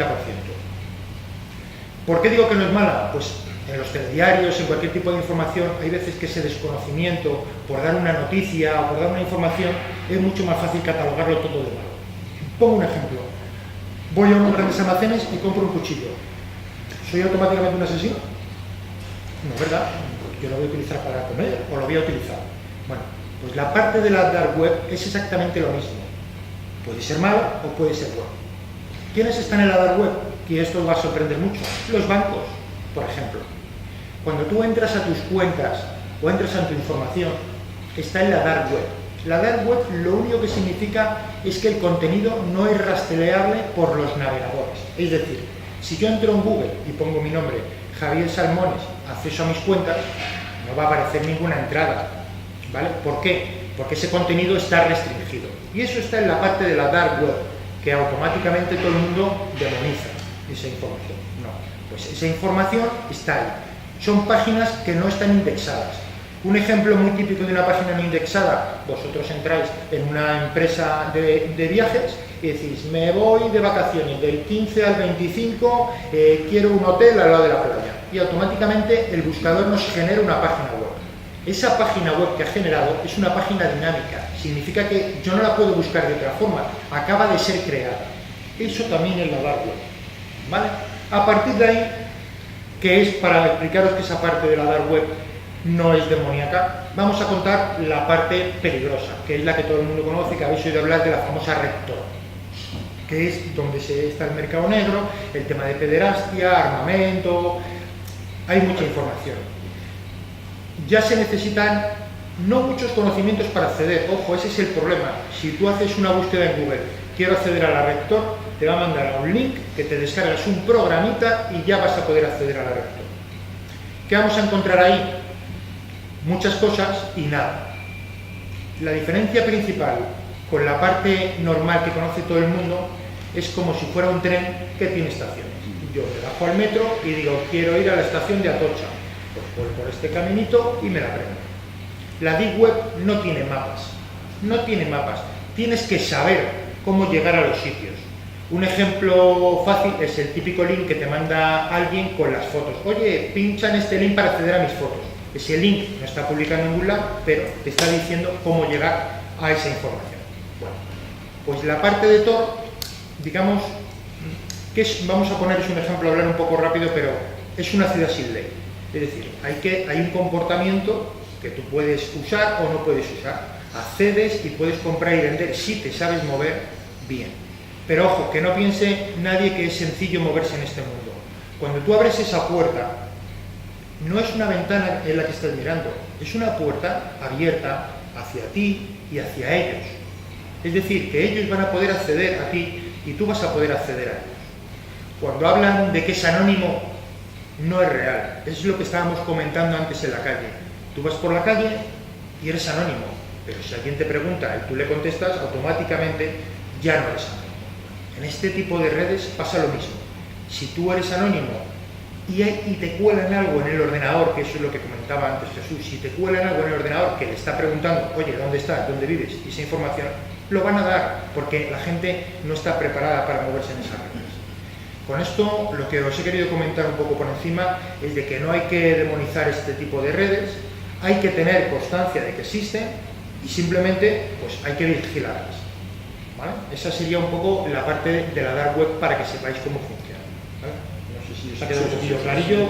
¿Por qué digo que no es mala? Pues en los telediarios, en cualquier tipo de información, hay veces que ese desconocimiento por dar una noticia o por dar una información es mucho más fácil catalogarlo todo de malo. Pongo un ejemplo. Voy a unos grandes almacenes y compro un cuchillo. ¿Soy automáticamente un asesino? No, ¿verdad? Yo lo voy a utilizar para comer o lo voy a utilizar. Bueno, pues la parte de la dark web es exactamente lo mismo. Puede ser malo o puede ser bueno. ¿Quiénes están en la dark web? Y esto os va a sorprender mucho. Los bancos, por ejemplo. Cuando tú entras a tus cuentas o entras a tu información, está en la dark web. La dark web lo único que significa es que el contenido no es rastreable por los navegadores. Es decir, si yo entro en Google y pongo mi nombre, Javier Salmones, acceso a mis cuentas, no va a aparecer ninguna entrada. ¿vale? ¿Por qué? Porque ese contenido está restringido. Y eso está en la parte de la dark web, que automáticamente todo el mundo demoniza esa información. No, pues esa información está ahí. Son páginas que no están indexadas. Un ejemplo muy típico de una página no indexada: vosotros entráis en una empresa de viajes y decís, me voy de vacaciones del 15 al 25, quiero un hotel al lado de la playa. Y automáticamente el buscador nos genera una página web. Esa página web que ha generado es una página dinámica, significa que yo no la puedo buscar de otra forma, acaba de ser creada. Eso también es la dark web, ¿vale? A partir de ahí, que es para explicaros que esa parte de la dark web no es demoníaca, vamos a contar la parte peligrosa, que es la que todo el mundo conoce, que habéis oído hablar de la famosa Red Tor, que es donde está el mercado negro, el tema de pederastia, armamento, hay mucha información. Ya se necesitan no muchos conocimientos para acceder. Ojo, ese es el problema. Si tú haces una búsqueda en Google, quiero acceder a la Red Tor, te va a mandar a un link que te descargas un programita y ya vas a poder acceder a la Red Tor. ¿Qué vamos a encontrar ahí? Muchas cosas y nada. La diferencia principal con la parte normal que conoce todo el mundo es como si fuera un tren que tiene estaciones. Yo me bajo al metro y digo, quiero ir a la estación de Atocha. Pues voy por este caminito y me la prendo. La Deep Web no tiene mapas. No tiene mapas. Tienes que saber cómo llegar a los sitios. Un ejemplo fácil es el típico link que te manda alguien con las fotos. Oye, pincha en este link para acceder a mis fotos. Ese link no está publicado en ningún lado, pero te está diciendo cómo llegar a esa información. Bueno, pues la parte de Tor, digamos, que es, vamos a poneros un ejemplo, hablar un poco rápido, pero es una ciudad sin ley. Es decir, hay un comportamiento que tú puedes usar o no puedes usar. Accedes y puedes comprar y vender si te sabes mover bien. Pero ojo, que no piense nadie que es sencillo moverse en este mundo. Cuando tú abres esa puerta, no es una ventana en la que estás mirando, es una puerta abierta hacia ti y hacia ellos. Es decir, que ellos van a poder acceder a ti y tú vas a poder acceder a ellos. Cuando hablan de que es anónimo, no es real. Es lo que estábamos comentando antes en la calle. Tú vas por la calle y eres anónimo, pero si alguien te pregunta y tú le contestas, automáticamente ya no eres anónimo. En este tipo de redes pasa lo mismo. Si tú eres anónimo y te cuelan algo en el ordenador, que eso es lo que comentaba antes Jesús, si te cuelan algo en el ordenador que le está preguntando, oye, ¿dónde estás? ¿Dónde vives? Y esa información lo van a dar, porque la gente no está preparada para moverse en esas redes. Con esto, lo que os he querido comentar un poco por encima es de que no hay que demonizar este tipo de redes, hay que tener constancia de que existen y simplemente pues hay que vigilarlas, ¿vale? Esa sería un poco la parte de la dark web para que sepáis cómo funciona, ¿vale? No sé si os ha quedado un poquillo clarillo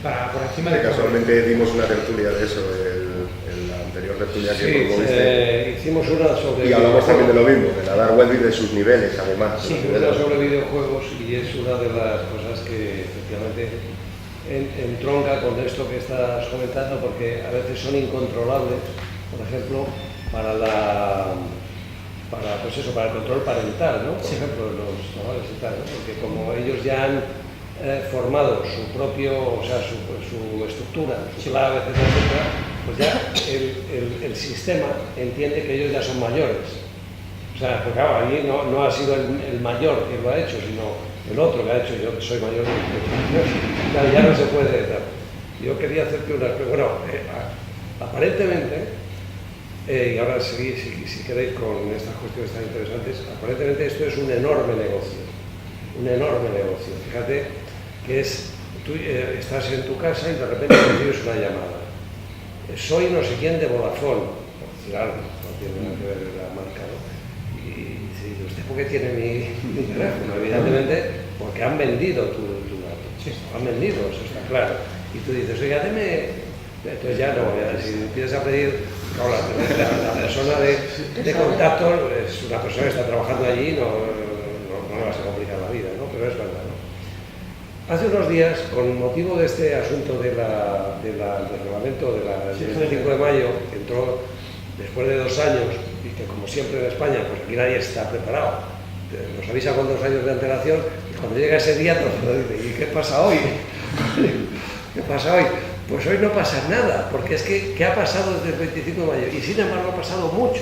para por encima de... Casualmente dimos una tertulia de eso, en la anterior tertulia que promoviste. Hicimos una sobre... Y hablamos también de lo mismo, de la dark web y de sus niveles, además. Sí, una sobre videojuegos, y es una de las cosas que efectivamente entronca con esto que estás comentando, porque a veces son incontrolables, por ejemplo, para el control parental, ¿no? Por ejemplo, los chavales y tal, ¿no? Porque como ellos ya han formado su propio, o sea, su estructura, su clave, etcétera, pues ya el sistema entiende que ellos ya son mayores. O sea, pues claro, allí no ha sido el mayor que lo ha hecho, sino el otro que ha hecho. Yo que soy mayor de 18 años, claro, ya no se puede dar. Yo quería hacerte una... Bueno, aparentemente, y ahora si queréis con estas cuestiones tan interesantes, aparentemente esto es un enorme negocio. Un enorme negocio. Fíjate que tú estás en tu casa y de repente recibes una llamada. Soy no sé quién de Vodafone, por decir algo, no tiene nada que ver la marca, ¿no? Y dice, ¿usted por qué tiene mi teléfono? Evidentemente, porque han vendido tu dato. Sí, han vendido, eso está claro. Y tú dices, oiga, deme... Entonces ya no, si empiezas a pedir... No, la persona de contacto es una persona que está trabajando allí, no le vas a complicar la vida, ¿no? Pero es verdad, ¿no? Hace unos días, con motivo de este asunto del reglamento del 25 de mayo, que entró después de 2 años, y que como siempre en España, pues aquí nadie está preparado, nos avisa con 2 años de antelación, y cuando llega ese día nos dice, ¿y qué pasa hoy? ¿Qué pasa hoy? Pues hoy no pasa nada, porque es que ¿qué ha pasado desde el 25 de mayo? Y sin embargo ha pasado mucho.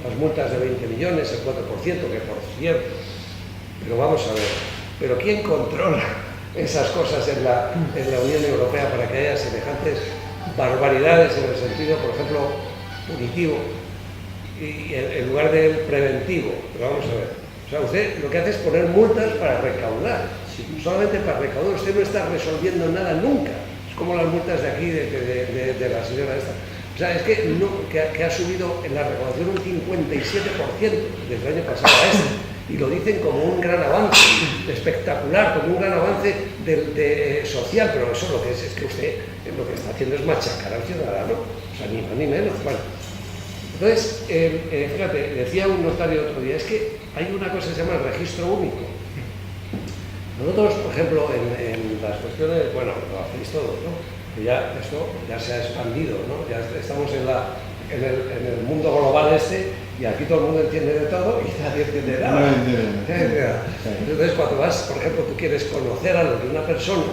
Las multas de 20 millones, el 4%, que por cierto, pero vamos a ver, ¿pero quién controla esas cosas en la Unión Europea para que haya semejantes barbaridades en el sentido, por ejemplo, punitivo, y en lugar del preventivo? Pero vamos a ver, o sea, usted lo que hace es poner multas para recaudar, solamente para recaudar, usted no está resolviendo nada nunca. Es como las multas de aquí, de la señora esta. O sea, es que ha subido en la recaudación un 57% desde el año pasado a este. Y lo dicen como un gran avance, espectacular, como un gran avance social, pero eso lo que es que usted lo que está haciendo es machacar al ciudadano, o sea, ni más ni menos. Bueno, entonces, fíjate, decía un notario otro día, es que hay una cosa que se llama el registro único. Nosotros, por ejemplo, en las cuestiones, bueno, lo hacéis todos, ¿no? Que ya esto ya se ha expandido, ¿no? Ya estamos en el mundo global y aquí todo el mundo entiende de todo y nadie entiende de nada. Entonces, cuando vas, por ejemplo, tú quieres conocer algo de una persona,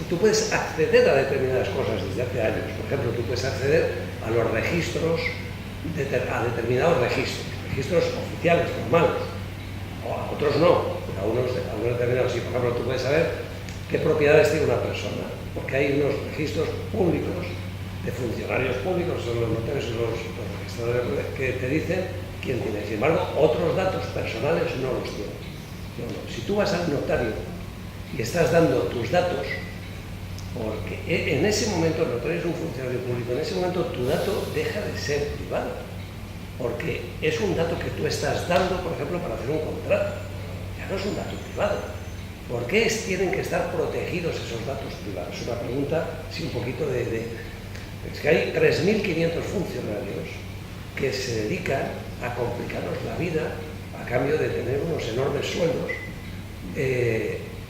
tú puedes acceder a determinadas cosas desde hace años. Por ejemplo, tú puedes acceder a los registros, a determinados registros oficiales, normales, o a otros no. Algunos determinados, sí, por ejemplo, tú puedes saber qué propiedades tiene una persona, porque hay unos registros públicos de funcionarios públicos, son los notarios y los registradores, que te dicen quién tiene. Sin embargo, otros datos personales no los tienes. No. Si tú vas al notario y estás dando tus datos, porque en ese momento el notario es un funcionario público, en ese momento tu dato deja de ser privado, porque es un dato que tú estás dando, por ejemplo, para hacer un contrato. No es un dato privado. ¿Por qué tienen que estar protegidos esos datos privados? Es una pregunta, sí, un poquito Es que hay 3.500 funcionarios que se dedican a complicarnos la vida a cambio de tener unos enormes sueldos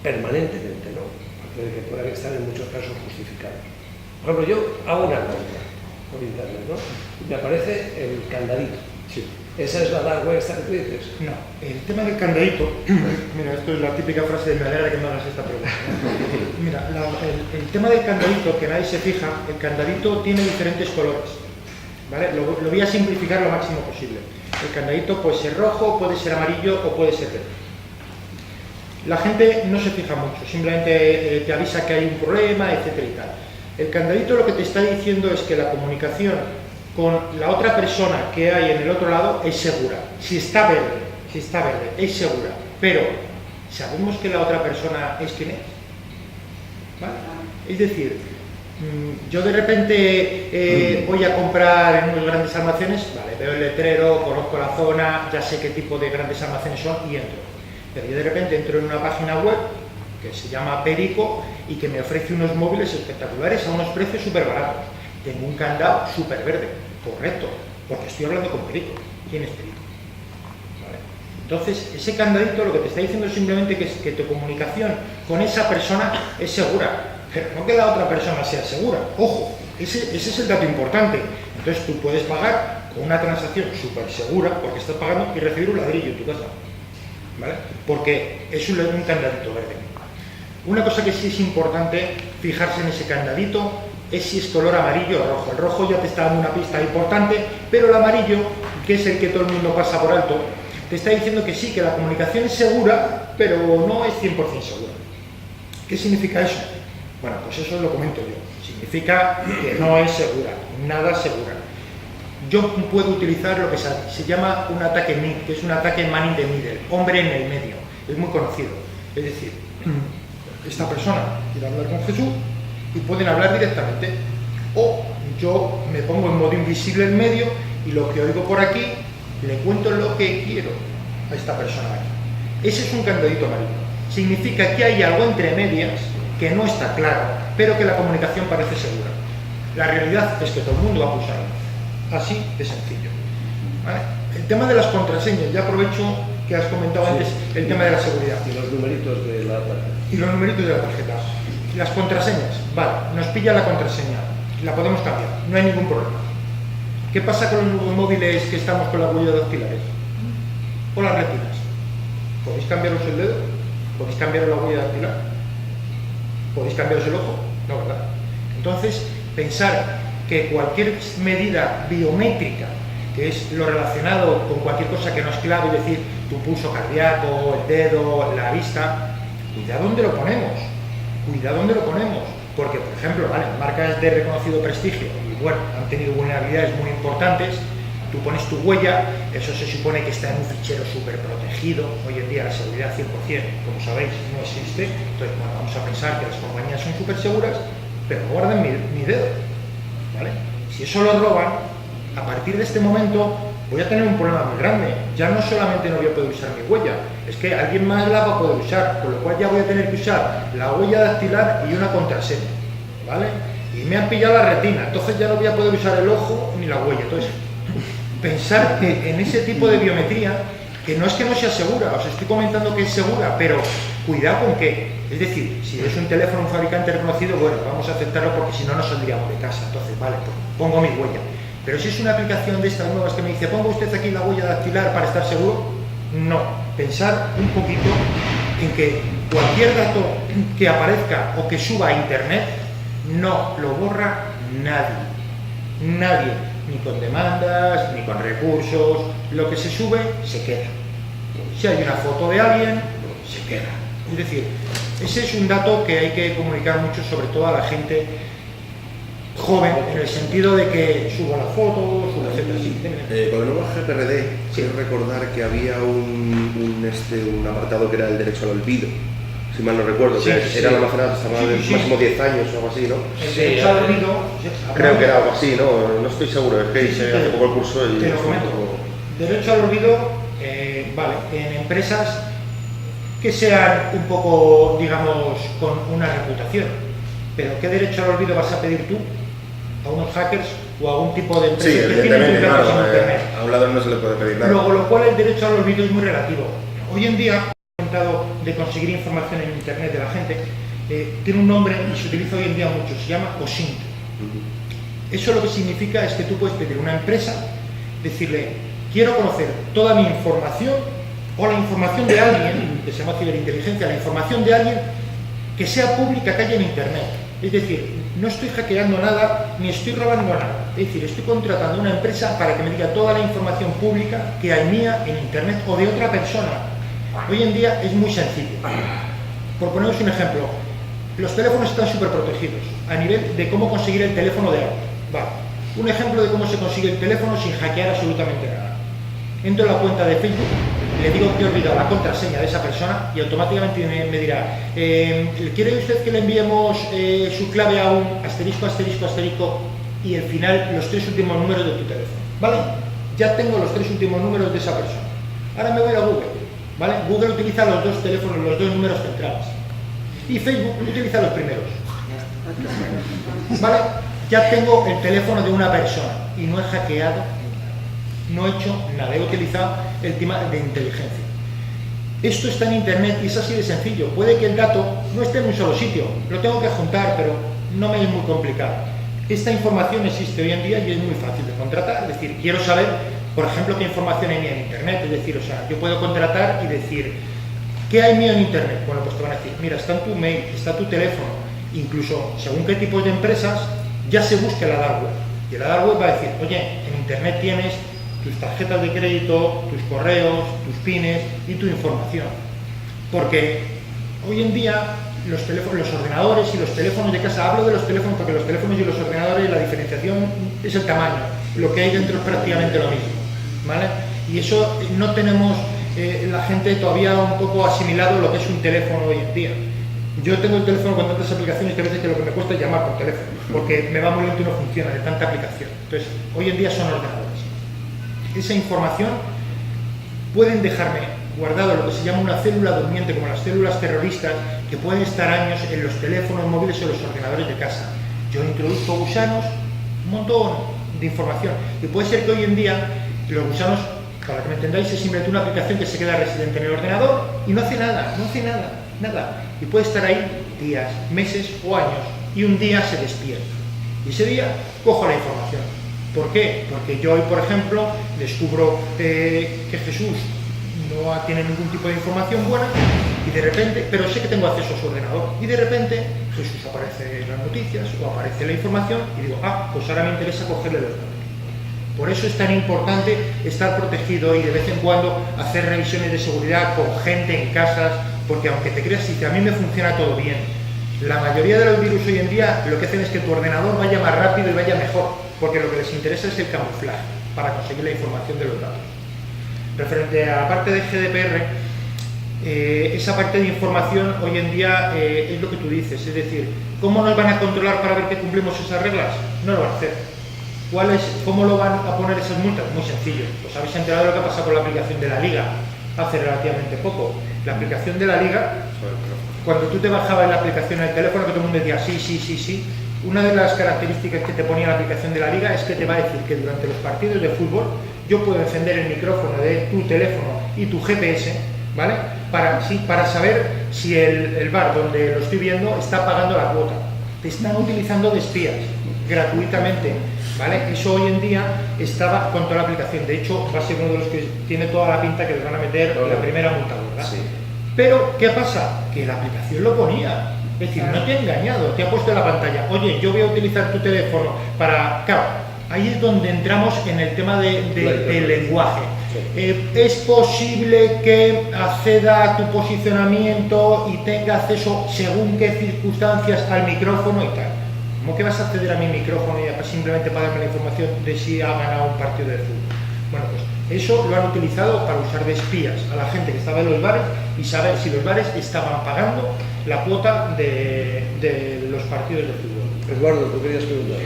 permanentemente, ¿no? Aparte de que puedan estar en muchos casos justificados. Por ejemplo, yo hago una compra por internet, ¿no? Y me aparece el candadito. Sí. ¿Esa es la dark web esta que tú dices? No, el tema del candadito, mira, esto es la típica frase de me alegra que me hagas esta pregunta. Mira, el tema del candadito, que nadie se fija, el candadito tiene diferentes colores, ¿vale? Lo voy a simplificar lo máximo posible. El candadito puede ser rojo, puede ser amarillo o puede ser verde. La gente no se fija mucho, simplemente te avisa que hay un problema, etcétera y tal. El candadito lo que te está diciendo es que la comunicación con la otra persona que hay en el otro lado es segura. Si está verde, es segura. Pero, ¿sabemos que la otra persona es quien es? ¿Vale? Es decir, yo de repente voy a comprar en unos grandes almacenes, vale, veo el letrero, conozco la zona, ya sé qué tipo de grandes almacenes son y entro. Pero yo de repente entro en una página web que se llama Perico y que me ofrece unos móviles espectaculares a unos precios súper baratos. Tengo un candado súper verde, correcto, porque estoy hablando con Perico. ¿Quién es Perico? ¿Vale? Entonces, ese candadito lo que te está diciendo es simplemente que tu comunicación con esa persona es segura, pero no que la otra persona sea segura. Ojo, ese es el dato importante. Entonces, tú puedes pagar con una transacción súper segura, porque estás pagando y recibir un ladrillo en tu casa, ¿vale? Porque es un candadito verde. Una cosa que sí es importante fijarse en ese candadito es si es color amarillo o rojo. El rojo ya te está dando una pista importante, pero el amarillo, que es el que todo el mundo pasa por alto, te está diciendo que sí, que la comunicación es segura, pero no es 100% segura. ¿Qué significa eso? Bueno, pues eso lo comento yo. Significa que no es segura, nada segura. Yo puedo utilizar lo que se llama un ataque MID, que es un ataque man in the middle, hombre en el medio. Es muy conocido. Es decir, esta persona quiere hablar con Jesús y pueden hablar directamente, o yo me pongo en modo invisible en medio y lo que oigo por aquí le cuento lo que quiero a esta persona aquí. Ese es un candadito amarillo. Significa que hay algo entre medias que no está claro, pero que la comunicación parece segura. La realidad es que todo el mundo va a pulsar así de sencillo, ¿vale? El tema de las contraseñas, ya aprovecho que has comentado antes el tema de la seguridad. Y los numeritos de la tarjeta. Y los numeritos de la tarjeta. Las contraseñas, vale, nos pilla la contraseña, la podemos cambiar, no hay ningún problema. ¿Qué pasa con los nuevos móviles que estamos con las huellas dactilares? O las retinas. ¿Podéis cambiaros el dedo? ¿Podéis cambiaros la huella dactilar? ¿Podéis cambiaros el ojo? No, ¿verdad? Entonces, pensar que cualquier medida biométrica, que es lo relacionado con cualquier cosa que no es clave, es decir, tu pulso cardíaco, el dedo, la vista, cuidado dónde lo ponemos, cuidado dónde lo ponemos, porque, por ejemplo, vale, marcas de reconocido prestigio, y bueno, han tenido vulnerabilidades muy importantes, tú pones tu huella, eso se supone que está en un fichero súper protegido, hoy en día la seguridad 100%, como sabéis, no existe, entonces, bueno, vamos a pensar que las compañías son súper seguras, pero guardan mi dedo, ¿vale? Si eso lo roban, a partir de este momento voy a tener un problema muy grande. Ya no solamente no voy a poder usar mi huella, es que alguien más la va a poder usar, con lo cual ya voy a tener que usar la huella dactilar y una contraseña, ¿vale? Y me han pillado la retina, entonces ya no voy a poder usar el ojo ni la huella. Entonces, pensar que en ese tipo de biometría, que no es que no sea segura, os estoy comentando que es segura, pero cuidado con qué. Es decir, si es un teléfono, un fabricante reconocido, bueno, vamos a aceptarlo porque si no, no saldríamos de casa. Entonces, vale, pues pongo mi huella. Pero si es una aplicación de estas nuevas que me dice, ¿ponga usted aquí la huella dactilar para estar seguro? No. Pensar un poquito en que cualquier dato que aparezca o que suba a Internet no lo borra nadie. Nadie. Ni con demandas, ni con recursos. Lo que se sube, se queda. Si hay una foto de alguien, se queda. Es decir, ese es un dato que hay que comunicar mucho, sobre todo a la gente joven, en el sentido de que suba la foto, suba etcétera. Con el nuevo GPRD, quiero recordar que había un apartado que era el derecho al olvido, si mal no recuerdo, que era almacenado hasta máximo 10 años o algo así, ¿no? El derecho al olvido, creo que era algo así, ¿no? No estoy seguro, es que hice hace poco el curso y... Te lo comento. Derecho al olvido, vale, en empresas que sean un poco, digamos, con una reputación. Pero ¿qué derecho al olvido vas a pedir tú a unos hackers o a algún tipo de empresa que tienen tus datos en Internet? A un ladrón no se le puede pedir nada. Luego, lo cual el derecho al olvido es muy relativo. Hoy en día, de conseguir información en Internet de la gente, tiene un nombre y se utiliza hoy en día mucho, se llama OSINT. Eso lo que significa es que tú puedes pedir a una empresa, decirle, quiero conocer toda mi información o la información de alguien, que se llama ciberinteligencia, la información de alguien que sea pública, que haya en Internet. Es decir, no estoy hackeando nada, ni estoy robando nada. Es decir, estoy contratando a una empresa para que me diga toda la información pública que hay mía en Internet o de otra persona. Hoy en día es muy sencillo. Por poneros un ejemplo, los teléfonos están súper protegidos a nivel de cómo conseguir el teléfono de alguien. Vale. Un ejemplo de cómo se consigue el teléfono sin hackear absolutamente nada. Entro en la cuenta de Facebook, le digo que he olvidado la contraseña de esa persona y automáticamente me dirá, ¿quiere usted que le enviemos su clave a un asterisco, asterisco, asterisco y el final los 3 últimos números de tu teléfono? ¿Vale? Ya tengo los 3 últimos números de esa persona. Ahora me voy a Google, ¿vale? Google utiliza los 2 teléfonos, los 2 números centrales y Facebook utiliza los primeros. ¿Vale? Ya tengo el teléfono de una persona y no he hackeado, no he hecho nada, he utilizado el tema de inteligencia. Esto está en Internet y es así de sencillo. Puede que el dato no esté en un solo sitio, lo tengo que juntar, pero no me es muy complicado. Esta información existe hoy en día y es muy fácil de contratar. Es decir, quiero saber, por ejemplo, qué información hay mía en Internet. Es decir, o sea, yo puedo contratar y decir, ¿qué hay mío en Internet? Bueno, pues te van a decir, mira, está en tu mail, está tu teléfono. Incluso, según qué tipo de empresas, ya se busca la dark web. Y la dark web va a decir, oye, en Internet tienes tus tarjetas de crédito, tus correos, tus pines y tu información. Porque hoy en día los ordenadores y los teléfonos de casa, hablo de los teléfonos porque los teléfonos y los ordenadores, la diferenciación es el tamaño, lo que hay dentro es prácticamente lo mismo, ¿vale? Y eso no tenemos la gente todavía un poco asimilado lo que es un teléfono hoy en día. Yo tengo el teléfono con tantas aplicaciones que a veces que lo que me cuesta es llamar por teléfono, porque me va muy lento y no funciona de tanta aplicación. Entonces, hoy en día son ordenadores. Esa información pueden dejarme guardado lo que se llama una célula durmiente, como las células terroristas, que pueden estar años en los teléfonos móviles o los ordenadores de casa. Yo introduzco gusanos, un montón de información. Y puede ser que hoy en día los gusanos, para que me entendáis, es simplemente una aplicación que se queda residente en el ordenador y no hace nada, nada. Y puede estar ahí días, meses o años, y un día se despierta. Y ese día cojo la información. ¿Por qué? Porque yo hoy, por ejemplo, descubro que Jesús no no tiene ningún tipo de información buena, y de repente, pero sé que tengo acceso a su ordenador, y de repente Jesús aparece en las noticias o aparece la información y digo, pues ahora me interesa cogerle los datos. Por eso es tan importante estar protegido y de vez en cuando hacer revisiones de seguridad con gente en casas, porque aunque te creas, si a mí me funciona todo bien, la mayoría de los virus hoy en día lo que hacen es que tu ordenador vaya más rápido y vaya mejor, porque lo que les interesa es el camuflaje para conseguir la información de los datos. Referente a la parte de GDPR, esa parte de información hoy en día es lo que tú dices, es decir, ¿cómo nos van a controlar para ver que cumplimos esas reglas? No lo van a hacer. ¿Cómo lo van a poner esas multas? Muy sencillo. Os habéis enterado de lo que ha pasado con la aplicación de la Liga hace relativamente poco. La aplicación de la Liga, cuando tú te bajabas la aplicación en el teléfono, que todo el mundo decía sí, una de las características que te ponía la aplicación de la Liga es que te va a decir que durante los partidos de fútbol yo puedo encender el micrófono de tu teléfono y tu GPS, ¿vale? Para saber si el bar donde lo estoy viendo está pagando la cuota. Te están utilizando de espías gratuitamente, ¿vale? Eso hoy en día estaba con toda la aplicación. De hecho, va a ser uno de los que tiene toda la pinta que les van a meter la primera multa, ¿verdad? Sí. Pero, ¿qué pasa? Que la aplicación lo ponía. Es decir, no te ha engañado, te ha puesto en la pantalla. Oye, yo voy a utilizar tu teléfono para... Claro, ahí es donde entramos en el tema del lenguaje. Es posible que acceda a tu posicionamiento y tenga acceso, según qué circunstancias, al micrófono y tal. ¿Cómo que vas a acceder a mi micrófono y simplemente para darme la información de si ha ganado un partido de fútbol? Bueno, pues eso lo han utilizado para usar de espías a la gente que estaba en los bares y saber si los bares estaban pagando la cuota de los partidos de fútbol. Eduardo, tú querías preguntar.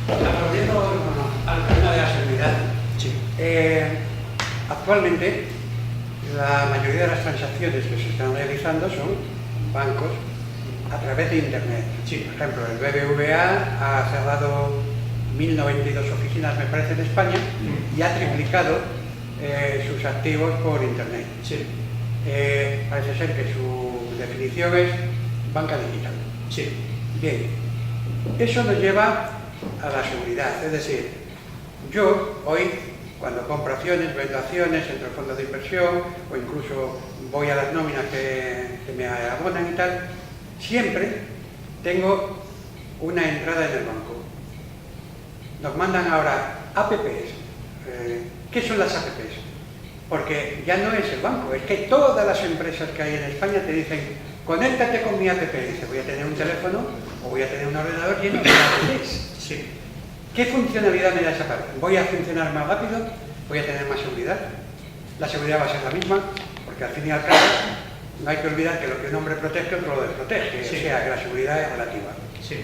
Volviendo al tema de la seguridad, Sí. Actualmente la mayoría de las transacciones que se están realizando son bancos a través de Internet. Sí. Por ejemplo, el BBVA ha cerrado 1092 oficinas, me parece, en España y ha triplicado sus activos por Internet. Sí. Parece ser que su definición es banca digital. Sí. Bien, eso nos lleva a la seguridad, es decir, yo hoy cuando compro acciones, vendo acciones, entro en fondos de inversión o incluso voy a las nóminas que me abonan y tal, siempre tengo una entrada en el banco. Nos mandan ahora APPs. ¿Qué son las APPs? Porque ya no es el banco, es que todas las empresas que hay en España te dicen conéctate con mi APP. Dice, voy a tener un teléfono o voy a tener un ordenador lleno de APPs. Sí. ¿Qué funcionalidad me da esa parte? ¿Voy a funcionar más rápido? ¿Voy a tener más seguridad? La seguridad va a ser la misma, porque al fin y al cabo no hay que olvidar que lo que un hombre protege, otro lo desprotege, Sí. o sea que la seguridad es relativa. Sí.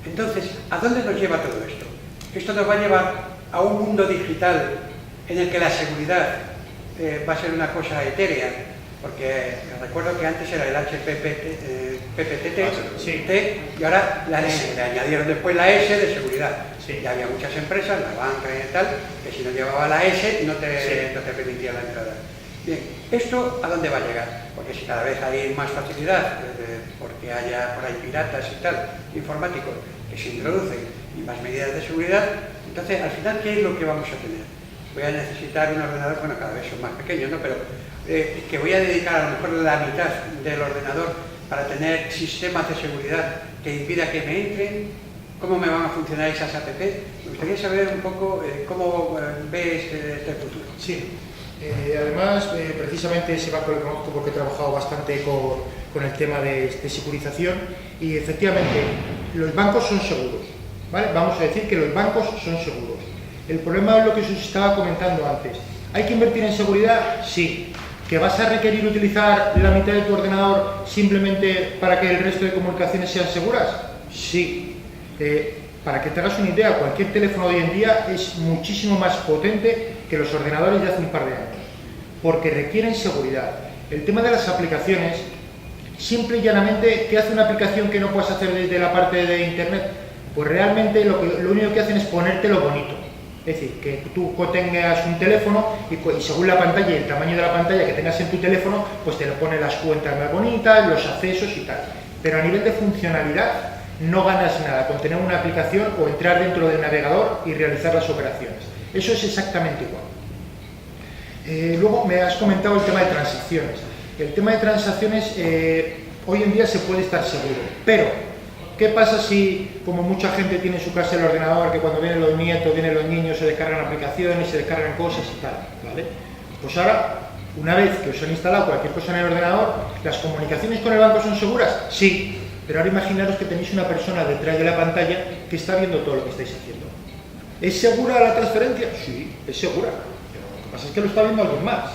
Entonces, ¿a dónde nos lleva todo esto? Esto nos va a llevar a un mundo digital en el que la seguridad va a ser una cosa etérea, porque recuerdo que antes era el PPTT, Sí. y ahora le añadieron después la S de seguridad. Sí. Y había muchas empresas, la banca y tal, que si no llevaba la S no te permitía la entrada. Bien, ¿esto a dónde va a llegar? Porque si cada vez hay más facilidad, porque haya por ahí piratas y tal, informáticos, que se introducen y más medidas de seguridad, entonces al final, ¿qué es lo que vamos a tener? Voy a necesitar un ordenador, bueno, cada vez son más pequeños, ¿no? Pero que voy a dedicar a lo mejor la mitad del ordenador para tener sistemas de seguridad que impida que me entren. ¿Cómo me van a funcionar esas APP? Me gustaría saber un poco cómo ves este futuro. Sí. Además, precisamente ese banco lo conozco porque he trabajado bastante con el tema de securización y efectivamente los bancos son seguros, ¿vale? Vamos a decir que los bancos son seguros. El problema es lo que os estaba comentando antes. ¿Hay que invertir en seguridad? Sí. ¿Que vas a requerir utilizar la mitad de tu ordenador simplemente para que el resto de comunicaciones sean seguras? Sí. Para que te hagas una idea, cualquier teléfono de hoy en día es muchísimo más potente que los ordenadores de hace un par de años, porque requieren seguridad. El tema de las aplicaciones, simple y llanamente, ¿qué hace una aplicación que no puedes hacer desde la parte de Internet? Pues realmente lo único que hacen es ponértelo bonito. Es decir, que tú tengas un teléfono y según la pantalla y el tamaño de la pantalla que tengas en tu teléfono, pues te lo pone las cuentas más bonitas, los accesos y tal. Pero a nivel de funcionalidad, no ganas nada con tener una aplicación o entrar dentro del navegador y realizar las operaciones. Eso es exactamente igual. Luego me has comentado el tema de transacciones. El tema de transacciones, hoy en día se puede estar seguro, pero ¿qué pasa si, como mucha gente tiene en su casa el ordenador, que cuando vienen los nietos, vienen los niños, se descargan aplicaciones, se descargan cosas y tal, ¿vale? Pues ahora, una vez que os han instalado cualquier cosa en el ordenador, ¿las comunicaciones con el banco son seguras? Sí, pero ahora imaginaros que tenéis una persona detrás de la pantalla que está viendo todo lo que estáis haciendo. ¿Es segura la transferencia? Sí, es segura, pero lo que pasa es que lo está viendo alguien más,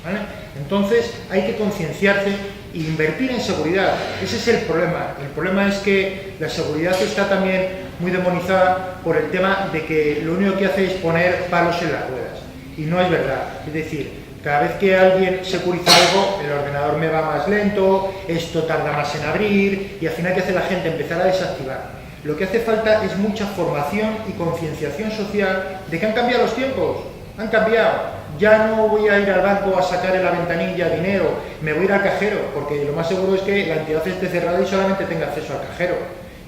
¿vale? Entonces hay que concienciarse e invertir en seguridad. Ese es el problema. El problema es que la seguridad está también muy demonizada por el tema de que lo único que hace es poner palos en las ruedas. Y no es verdad. Es decir, cada vez que alguien securiza algo, el ordenador me va más lento, esto tarda más en abrir, y al final, ¿qué hace la gente? Empezar a desactivar. Lo que hace falta es mucha formación y concienciación social de que han cambiado los tiempos. Han cambiado. Ya no voy a ir al banco a sacar en la ventanilla dinero, me voy a ir al cajero, porque lo más seguro es que la entidad esté cerrada y solamente tenga acceso al cajero,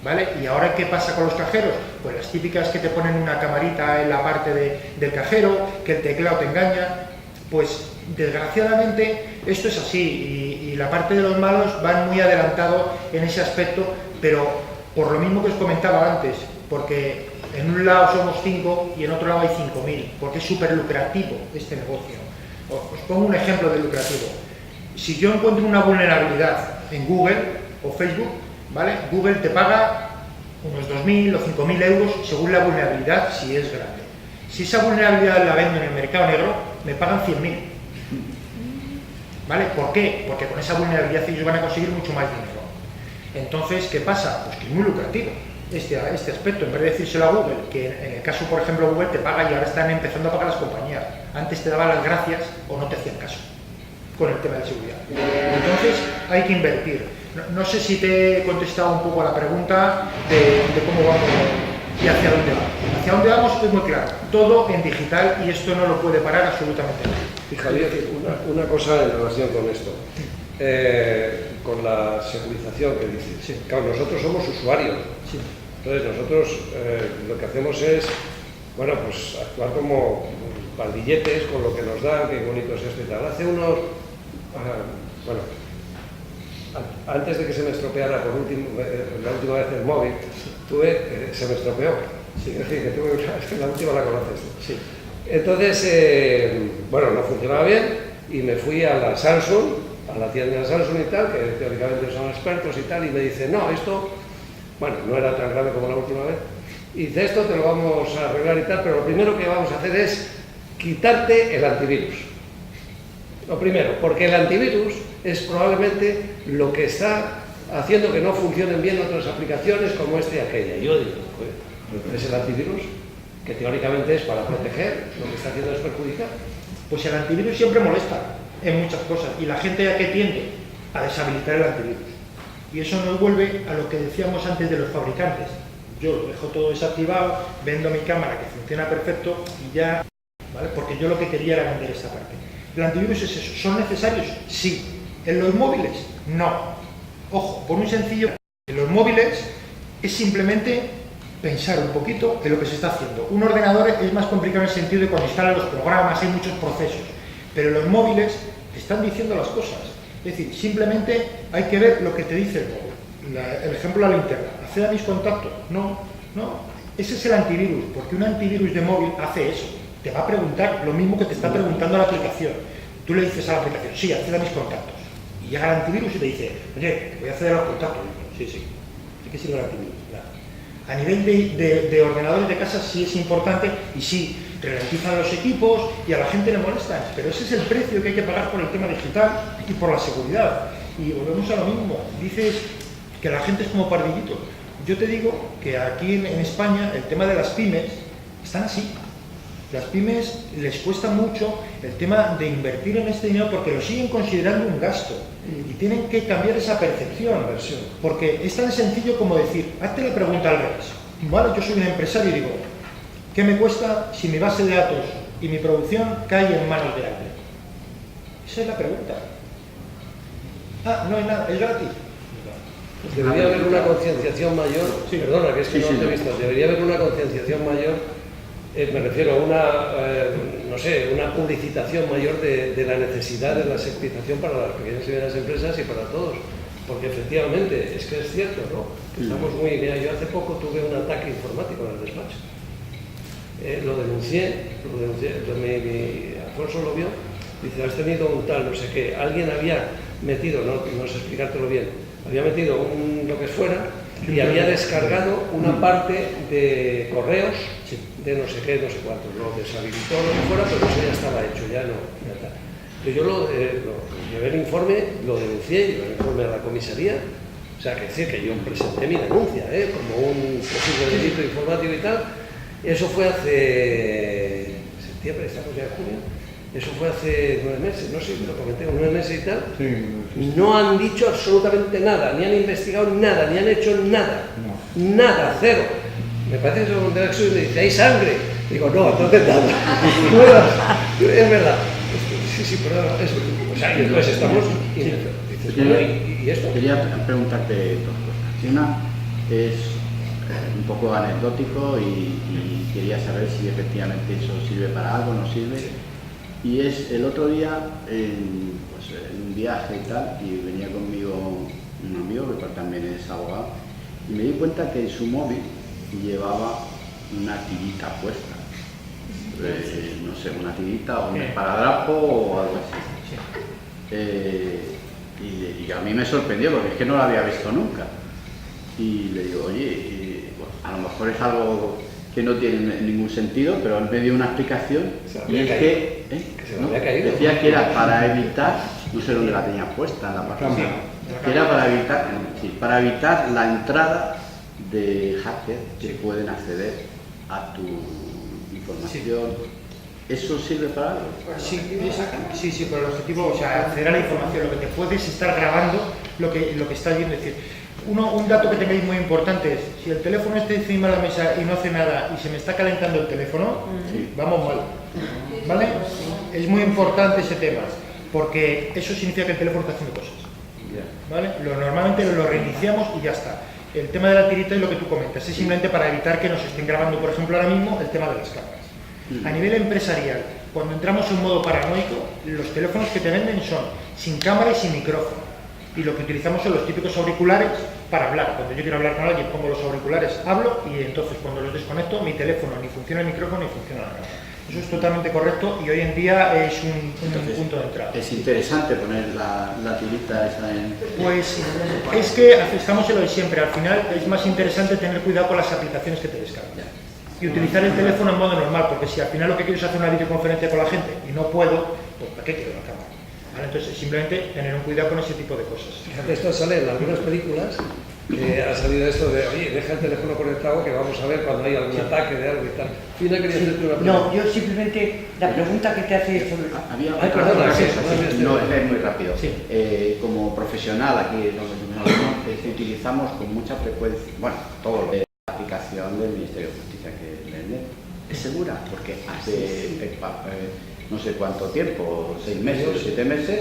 ¿vale? ¿Y ahora qué pasa con los cajeros? Pues las típicas que te ponen una camarita en la parte del cajero, que el teclado te engaña. Pues desgraciadamente esto es así, y la parte de los malos van muy adelantados en ese aspecto, pero por lo mismo que os comentaba antes, porque en un lado somos 5 y en otro lado hay 5.000, porque es súper lucrativo este negocio. Os pongo un ejemplo de lucrativo. Si yo encuentro una vulnerabilidad en Google o Facebook, ¿vale? Google te paga unos 2.000 o 5.000 euros según la vulnerabilidad, si es grande. Si esa vulnerabilidad la vendo en el mercado negro, me pagan 100.000. ¿Vale? ¿Por qué? Porque con esa vulnerabilidad ellos van a conseguir mucho más dinero. Entonces, ¿qué pasa? Pues que es muy lucrativo este aspecto. En vez de decírselo a Google, que en el caso, por ejemplo, Google te paga y ahora están empezando a pagar las compañías. Antes te daban las gracias o no te hacían caso con el tema de seguridad. Entonces, hay que invertir. No sé si te he contestado un poco a la pregunta de cómo vamos y hacia dónde vamos. Hacia dónde vamos es muy claro. Todo en digital, y esto no lo puede parar absolutamente nadie. Y Javier, una cosa en relación con esto. Con la securización que dices. Sí. Claro, nosotros somos usuarios. Sí. Entonces nosotros lo que hacemos es, bueno, pues actuar como pandilletes con lo que nos dan, qué bonito es esto y tal. Hace unos, bueno, antes de que se me estropeara la última vez el móvil, se me estropeó. Sí. Es decir, que la última la conoces. Sí. Entonces, bueno, no funcionaba bien y me fui a la Samsung, a la tienda de Samsung y tal, que teóricamente son expertos y tal, y me dice, no, esto, bueno, no era tan grave como la última vez, y dice, esto te lo vamos a arreglar y tal, pero lo primero que vamos a hacer es quitarte el antivirus. Lo primero, porque el antivirus es probablemente lo que está haciendo que no funcionen bien otras aplicaciones como esta y aquella. Y yo digo, joder, ¿es el antivirus? Que teóricamente es para proteger, lo que está haciendo es perjudicar. Pues el antivirus siempre molesta en muchas cosas, y la gente ¿a qué tiende? A deshabilitar el antivirus. Y eso nos vuelve a lo que decíamos antes de los fabricantes. Yo lo dejo todo desactivado, vendo mi cámara que funciona perfecto y ya, ¿vale? Porque yo lo que quería era vender esta parte. ¿El antivirus es eso? ¿Son necesarios? Sí. ¿En los móviles? No. Ojo, por muy sencillo, en los móviles es simplemente pensar un poquito en lo que se está haciendo. Un ordenador es más complicado en el sentido de cuando instalan los programas, hay muchos procesos, pero los móviles te están diciendo las cosas. Es decir, simplemente hay que ver lo que te dice el móvil. El ejemplo de la linterna. ¿Accede a mis contactos? No. Ese es el antivirus, porque un antivirus de móvil hace eso. Te va a preguntar lo mismo que te está preguntando la aplicación. Tú le dices a la aplicación, sí, accede a mis contactos. Y llega el antivirus y te dice, oye, voy a acceder a los contactos. Y digo, sí. ¿De qué sirve el antivirus? Nada. A nivel de ordenadores de casa sí es importante y sí, ralentizan los equipos y a la gente le molesta, pero ese es el precio que hay que pagar por el tema digital y por la seguridad. Y volvemos a lo mismo, dices que la gente es como pardillito. Yo te digo que aquí en España el tema de las pymes están así. Las pymes les cuesta mucho el tema de invertir en este dinero porque lo siguen considerando un gasto y tienen que cambiar esa percepción, porque es tan sencillo como decir, hazte la pregunta al revés. Vale, yo soy un empresario y digo, ¿qué me cuesta si mi base de datos y mi producción cae en manos de Apple? Esa es la pregunta. Ah, no hay nada, es gratis. Pues debería haber una concienciación mayor, perdona, que es que no te he visto, debería haber una concienciación mayor Me refiero a una, no sé, una publicitación mayor de la necesidad de la securización para las pequeñas y medianas empresas y para todos. Porque efectivamente, es que es cierto, ¿no? Que estamos muy... Mira, yo hace poco tuve un ataque informático en el despacho. Lo denuncié, Alfonso lo vio, dice, has tenido un tal, no sé qué, alguien había metido, no sé explicártelo bien, había metido lo que fuera y había descargado una parte de correos de no sé qué, no sé cuántos, lo deshabilitó, lo que fuera, pero eso ya estaba hecho, ya no, ya está. Pero yo llevé el informe, lo denuncié, llevé el informe a la comisaría, o sea, que decir que yo presenté mi denuncia, como un posible delito informático y tal. Eso fue hace septiembre, estamos ya en junio, eso fue hace 9 meses, no sé, lo comenté, 9 meses y tal. Sí, no han dicho absolutamente nada, ni han investigado nada, ni han hecho nada, nada, cero. Me parece que eso de me dice, ¿hay sangre? Digo, no, entonces nada. Es verdad. Sí, perdón. O sea, y después estamos... ¿Y esto? Quería preguntarte 2 cosas. Una es un poco anecdótico y quería saber si efectivamente eso sirve para algo, no sirve. Y es el otro día en un viaje y tal, y venía conmigo un amigo que también es abogado, y me di cuenta que en su móvil llevaba una tirita puesta. No sé, una tirita o un esparadrapo o algo así. Y a mí me sorprendió porque es que no lo había visto nunca. Y le digo, oye, a lo mejor es algo que no tiene ningún sentido, pero él me dio una explicación y es que decía que era para evitar, no sé dónde la tenía puesta en la página, que era para evitar la entrada de hackers que pueden acceder a tu información. ¿Eso sirve para algo? Sí, pero el objetivo, o sea, acceder a la información, lo que te puedes estar grabando, lo que estás viendo. Es decir, un dato que tengáis muy importante es, si el teléfono está encima de la mesa y no hace nada y se me está calentando el teléfono, vamos mal, ¿vale? Es muy importante ese tema, porque eso significa que el teléfono está haciendo cosas, ¿vale? Normalmente lo reiniciamos y ya está. El tema de la tirita es lo que tú comentas, es simplemente para evitar que nos estén grabando, por ejemplo, ahora mismo el tema de las cámaras. A nivel empresarial, cuando entramos en modo paranoico, los teléfonos que te venden son sin cámara y sin micrófono. Y lo que utilizamos son los típicos auriculares para hablar. Cuando yo quiero hablar con alguien, pongo los auriculares, hablo y entonces cuando los desconecto, mi teléfono ni funciona el micrófono ni funciona la cámara. Eso es totalmente correcto y hoy en día es un punto de entrada. Es interesante poner la tirita esa en... Pues es que estamos en lo de siempre. Al final es más interesante tener cuidado con las aplicaciones que te descargan. Y utilizar el teléfono en modo normal, porque si al final lo que quiero es hacer una videoconferencia con la gente y no puedo, pues ¿para qué quiero la cámara? ¿Vale? Entonces simplemente tener un cuidado con ese tipo de cosas. Fíjate, esto sale en algunas películas, ha salido esto de, oye, deja el teléfono conectado que vamos a ver cuando hay algún ataque de algo y tal. Fina, quería hacerte una pregunta. No, yo simplemente, la pregunta que te hace sobre... Perdona, no, es muy rápido. Como profesional aquí nosotros utilizamos con mucha frecuencia, bueno, todo lo de la aplicación del Ministerio de Justicia que vende. ¿Es segura? Porque hace no sé cuánto tiempo, 6 meses, 7 meses,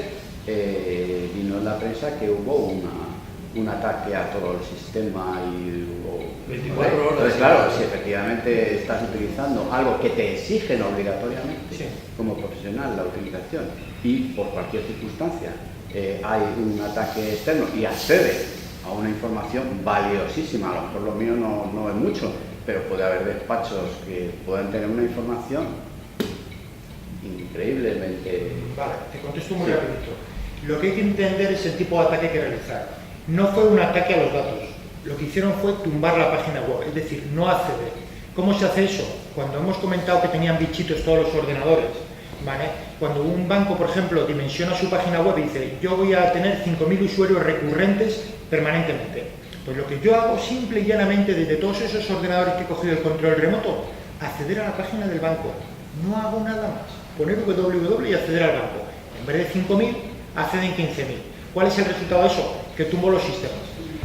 vino en la prensa que hubo un ataque a todo el sistema y hubo... 24 horas. Entonces, claro, si efectivamente estás utilizando algo que te exigen obligatoriamente como profesional la utilización y por cualquier circunstancia hay un ataque externo y accede a una información valiosísima, a lo mejor lo mío no es mucho, pero puede haber despachos que puedan tener una información increíblemente... Vale, te contesto muy rapidito. Lo que hay que entender es el tipo de ataque que realizar. No fue un ataque a los datos. Lo que hicieron fue tumbar la página web, es decir, no acceder. ¿Cómo se hace eso? Cuando hemos comentado que tenían bichitos todos los ordenadores, ¿vale? Cuando un banco, por ejemplo, dimensiona su página web y dice, yo voy a tener 5.000 usuarios recurrentes permanentemente. Pues lo que yo hago simple y llanamente desde todos esos ordenadores que he cogido el control remoto, acceder a la página del banco. No hago nada más. Poner www y acceder al banco. En vez de 5.000, acceden 15.000. ¿Cuál es el resultado de eso? Que tumbo los sistemas.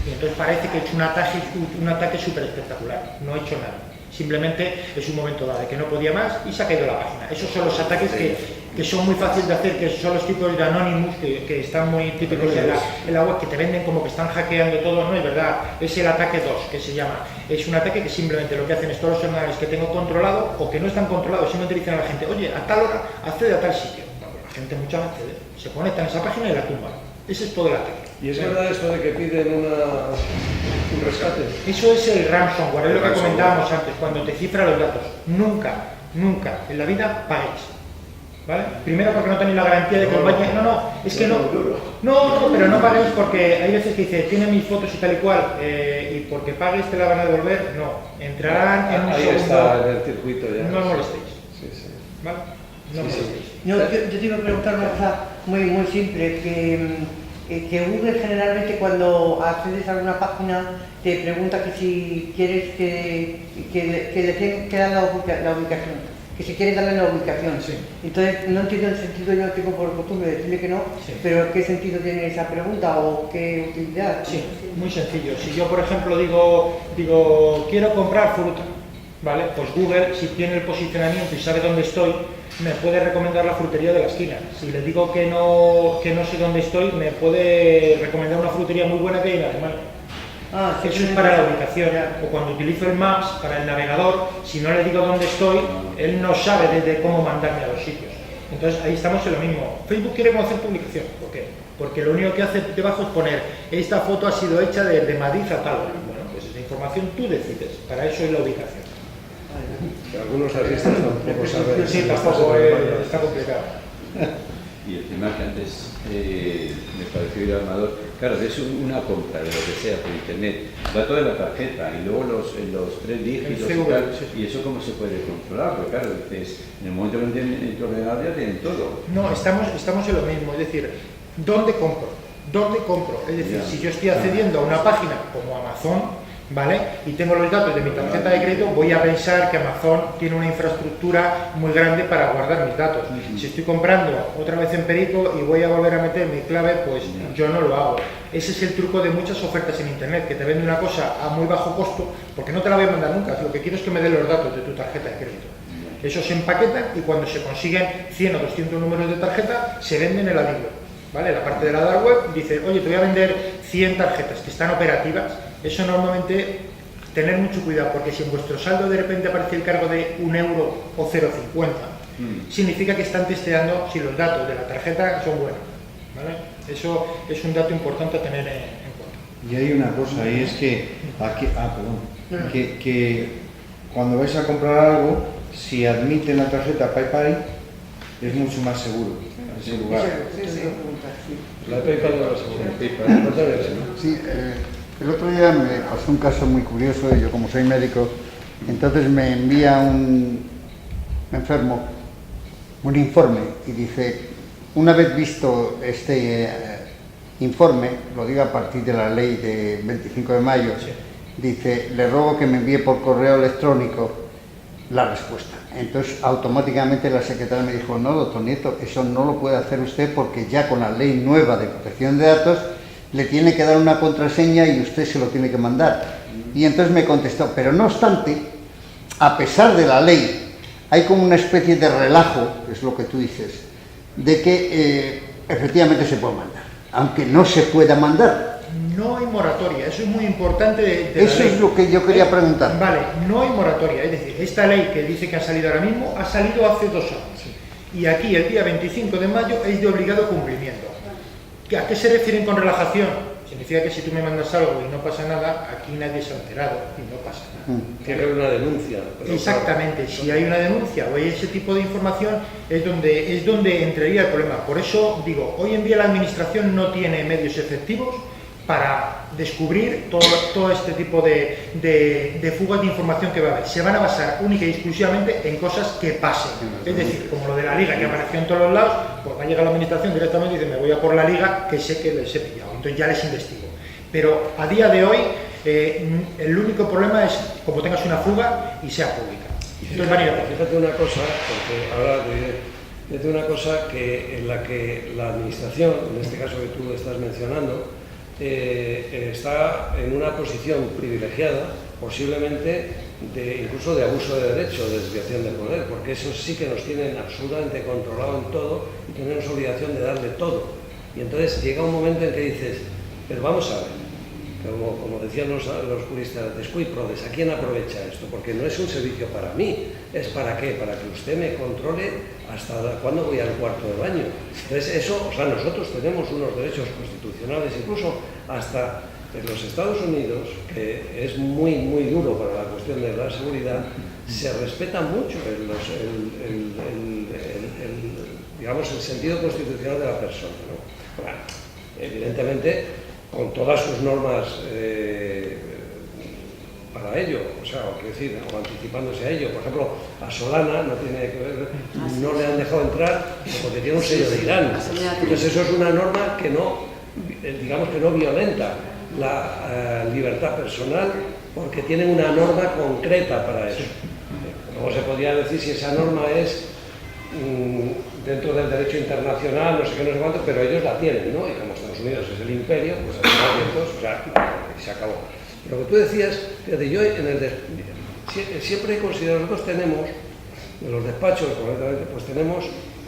Y entonces parece que he hecho un ataque súper espectacular. No he hecho nada. Simplemente es un momento dado de que no podía más y se ha caído la página. Esos son los ataques que son muy fáciles de hacer, que son los tipos de Anonymous, que están muy típicos en la web, que te venden como que están hackeando todo. No es verdad, es el ataque 2, que se llama. Es un ataque que simplemente lo que hacen es todos los ordenadores que tengo controlado o que no están controlados, simplemente dicen a la gente, oye, a tal hora accede a tal sitio. Bueno, la gente muchas veces se conecta en esa página y la tumba. Ese es todo el ataque. ¿Y es verdad esto de que piden un rescate? Eso es el ransomware, es lo que comentábamos antes, cuando te cifra los datos. Nunca en la vida paguéis. ¿Vale? Primero porque no tenéis la garantía de que os vaya... Es que no, pero no paguéis porque hay veces que dice, tiene mis fotos y tal y cual, y porque pagues te la van a devolver. No, entrarán en un ahí segundo... está el circuito ya. No molestéis. Sí. ¿Vale? No molestéis. No, yo te iba a preguntar una cosa muy simple, que Google generalmente cuando accedes a alguna página te pregunta que si quieres que dan la ubicación. Que si quieres darle la ubicación. Sí. Entonces, no entiendo el sentido, yo tengo por costumbre decirle que no, Sí. pero ¿qué sentido tiene esa pregunta o qué utilidad? Sí, muy sencillo. Si yo, por ejemplo, digo quiero comprar fruta, ¿vale? Pues Google, si tiene el posicionamiento y sabe dónde estoy, me puede recomendar la frutería de la esquina. Si le digo que no sé dónde estoy, me puede recomendar una frutería muy buena que hay en Alemania. Eso es para la ubicación. O cuando utilizo el Maps para el navegador, si no le digo dónde estoy, él no sabe desde cómo mandarme a los sitios. Entonces ahí estamos en lo mismo. Facebook quiere conocer tu ubicación. ¿Por qué? Porque lo único que hace debajo es poner esta foto ha sido hecha de Madrid a tal hora. Bueno, pues esa información tú decides. Para eso es la ubicación. Algunos artistas tampoco saben. Sí, tampoco está complicado. Y el tema que antes me pareció ir Armador, claro, es una compra de lo que sea por internet, va toda la tarjeta y luego los 3 dígitos y tal, y eso cómo se puede controlar, porque claro, dices, en el momento que tienen tu ordenador ya tienen todo. No, estamos en lo mismo, es decir, ¿dónde compro? Es decir, si yo estoy accediendo a una página como Amazon, ¿vale? Y tengo los datos de mi tarjeta de crédito, voy a pensar que Amazon tiene una infraestructura muy grande para guardar mis datos. Si estoy comprando otra vez en Perico y voy a volver a meter mi clave, pues yo no lo hago. Ese es el truco de muchas ofertas en internet, que te vende una cosa a muy bajo costo, porque no te la voy a mandar nunca, lo que quiero es que me den los datos de tu tarjeta de crédito. Eso se empaqueta y cuando se consiguen 100 o 200 números de tarjeta, se venden en la Deep Web. ¿Vale? La parte de la Dark Web dice, oye, te voy a vender 100 tarjetas que están operativas. Eso normalmente, tener mucho cuidado, porque si en vuestro saldo de repente aparece el cargo de 1 euro o 0,50, significa que están testeando si los datos de la tarjeta son buenos. ¿Vale? Eso es un dato importante a tener en cuenta. Y hay una cosa, y es que aquí, que cuando vais a comprar algo, si admiten la tarjeta PayPal, es mucho más seguro en ese lugar. La PayPal no lo seguro. Sí, el otro día me pasó un caso muy curioso, yo como soy médico, entonces me envía un enfermo un informe y dice, una vez visto este informe, lo digo a partir de la ley de 25 de mayo, dice, le ruego que me envíe por correo electrónico la respuesta. Entonces automáticamente la secretaria me dijo, no, doctor Nieto, eso no lo puede hacer usted porque ya con la ley nueva de protección de datos le tiene que dar una contraseña y usted se lo tiene que mandar. Y entonces me contestó, pero no obstante, a pesar de la ley, hay como una especie de relajo, es lo que tú dices, de que efectivamente se puede mandar, aunque no se pueda mandar. No hay moratoria, eso es muy importante de eso es lo que yo quería preguntar. Vale, no hay moratoria, es decir, esta ley que dice que ha salido ahora mismo, ha salido hace 2 años. Y aquí, el día 25 de mayo, es de obligado cumplimiento. ¿A qué se refieren con relajación? Significa que si tú me mandas algo y no pasa nada, aquí nadie se ha enterado y no pasa nada. Tiene que haber una denuncia. Exactamente, si hay una denuncia o hay ese tipo de información, es donde entraría el problema. Por eso digo, hoy en día la administración no tiene medios efectivos para descubrir todo este tipo de fugas de información que va a haber. Se van a basar única y exclusivamente en cosas que pasen. Es decir, como lo de la liga que apareció en todos los lados, pues va a llegar la administración directamente y dice, me voy a por la liga que sé que les he pillado, entonces ya les investigo. Pero a día de hoy, el único problema es como tengas una fuga y sea pública. Entonces, fíjate una cosa, porque ahora te diré una cosa en la que la administración, en este caso que tú estás mencionando, está en una posición privilegiada, posiblemente incluso de abuso de derecho, de desviación de poder, porque esos sí que nos tienen absolutamente controlado en todo y tenemos obligación de darle todo. Y entonces llega un momento en que dices, pero vamos a ver, como decían los juristas, después prodes, ¿a quién aprovecha esto? Porque no es un servicio para mí, ¿es para qué? Para que usted me controle hasta cuándo voy al cuarto de baño. Entonces eso, o sea, nosotros tenemos unos derechos constitucionales, incluso hasta en los Estados Unidos, que es muy, muy duro para la cuestión de la seguridad, se respeta mucho digamos, el sentido constitucional de la persona, ¿no? Bueno, evidentemente, con todas sus normas para ello, o sea, quiero decir, o anticipándose a ello. Por ejemplo, a Solana no tiene que ver, no le han dejado entrar porque tiene un sello de Irán. Entonces eso es una norma que no, digamos que no violenta la libertad personal porque tiene una norma concreta para eso. Luego se podría decir si esa norma es dentro del derecho internacional, no sé qué, no sé cuánto, pero ellos la tienen, ¿no? Y como Estados Unidos es el imperio, pues abiertos, o sea, se acabó. Lo que tú decías, fíjate, yo siempre he considerado, nosotros tenemos, en los despachos, concretamente, pues tenemos,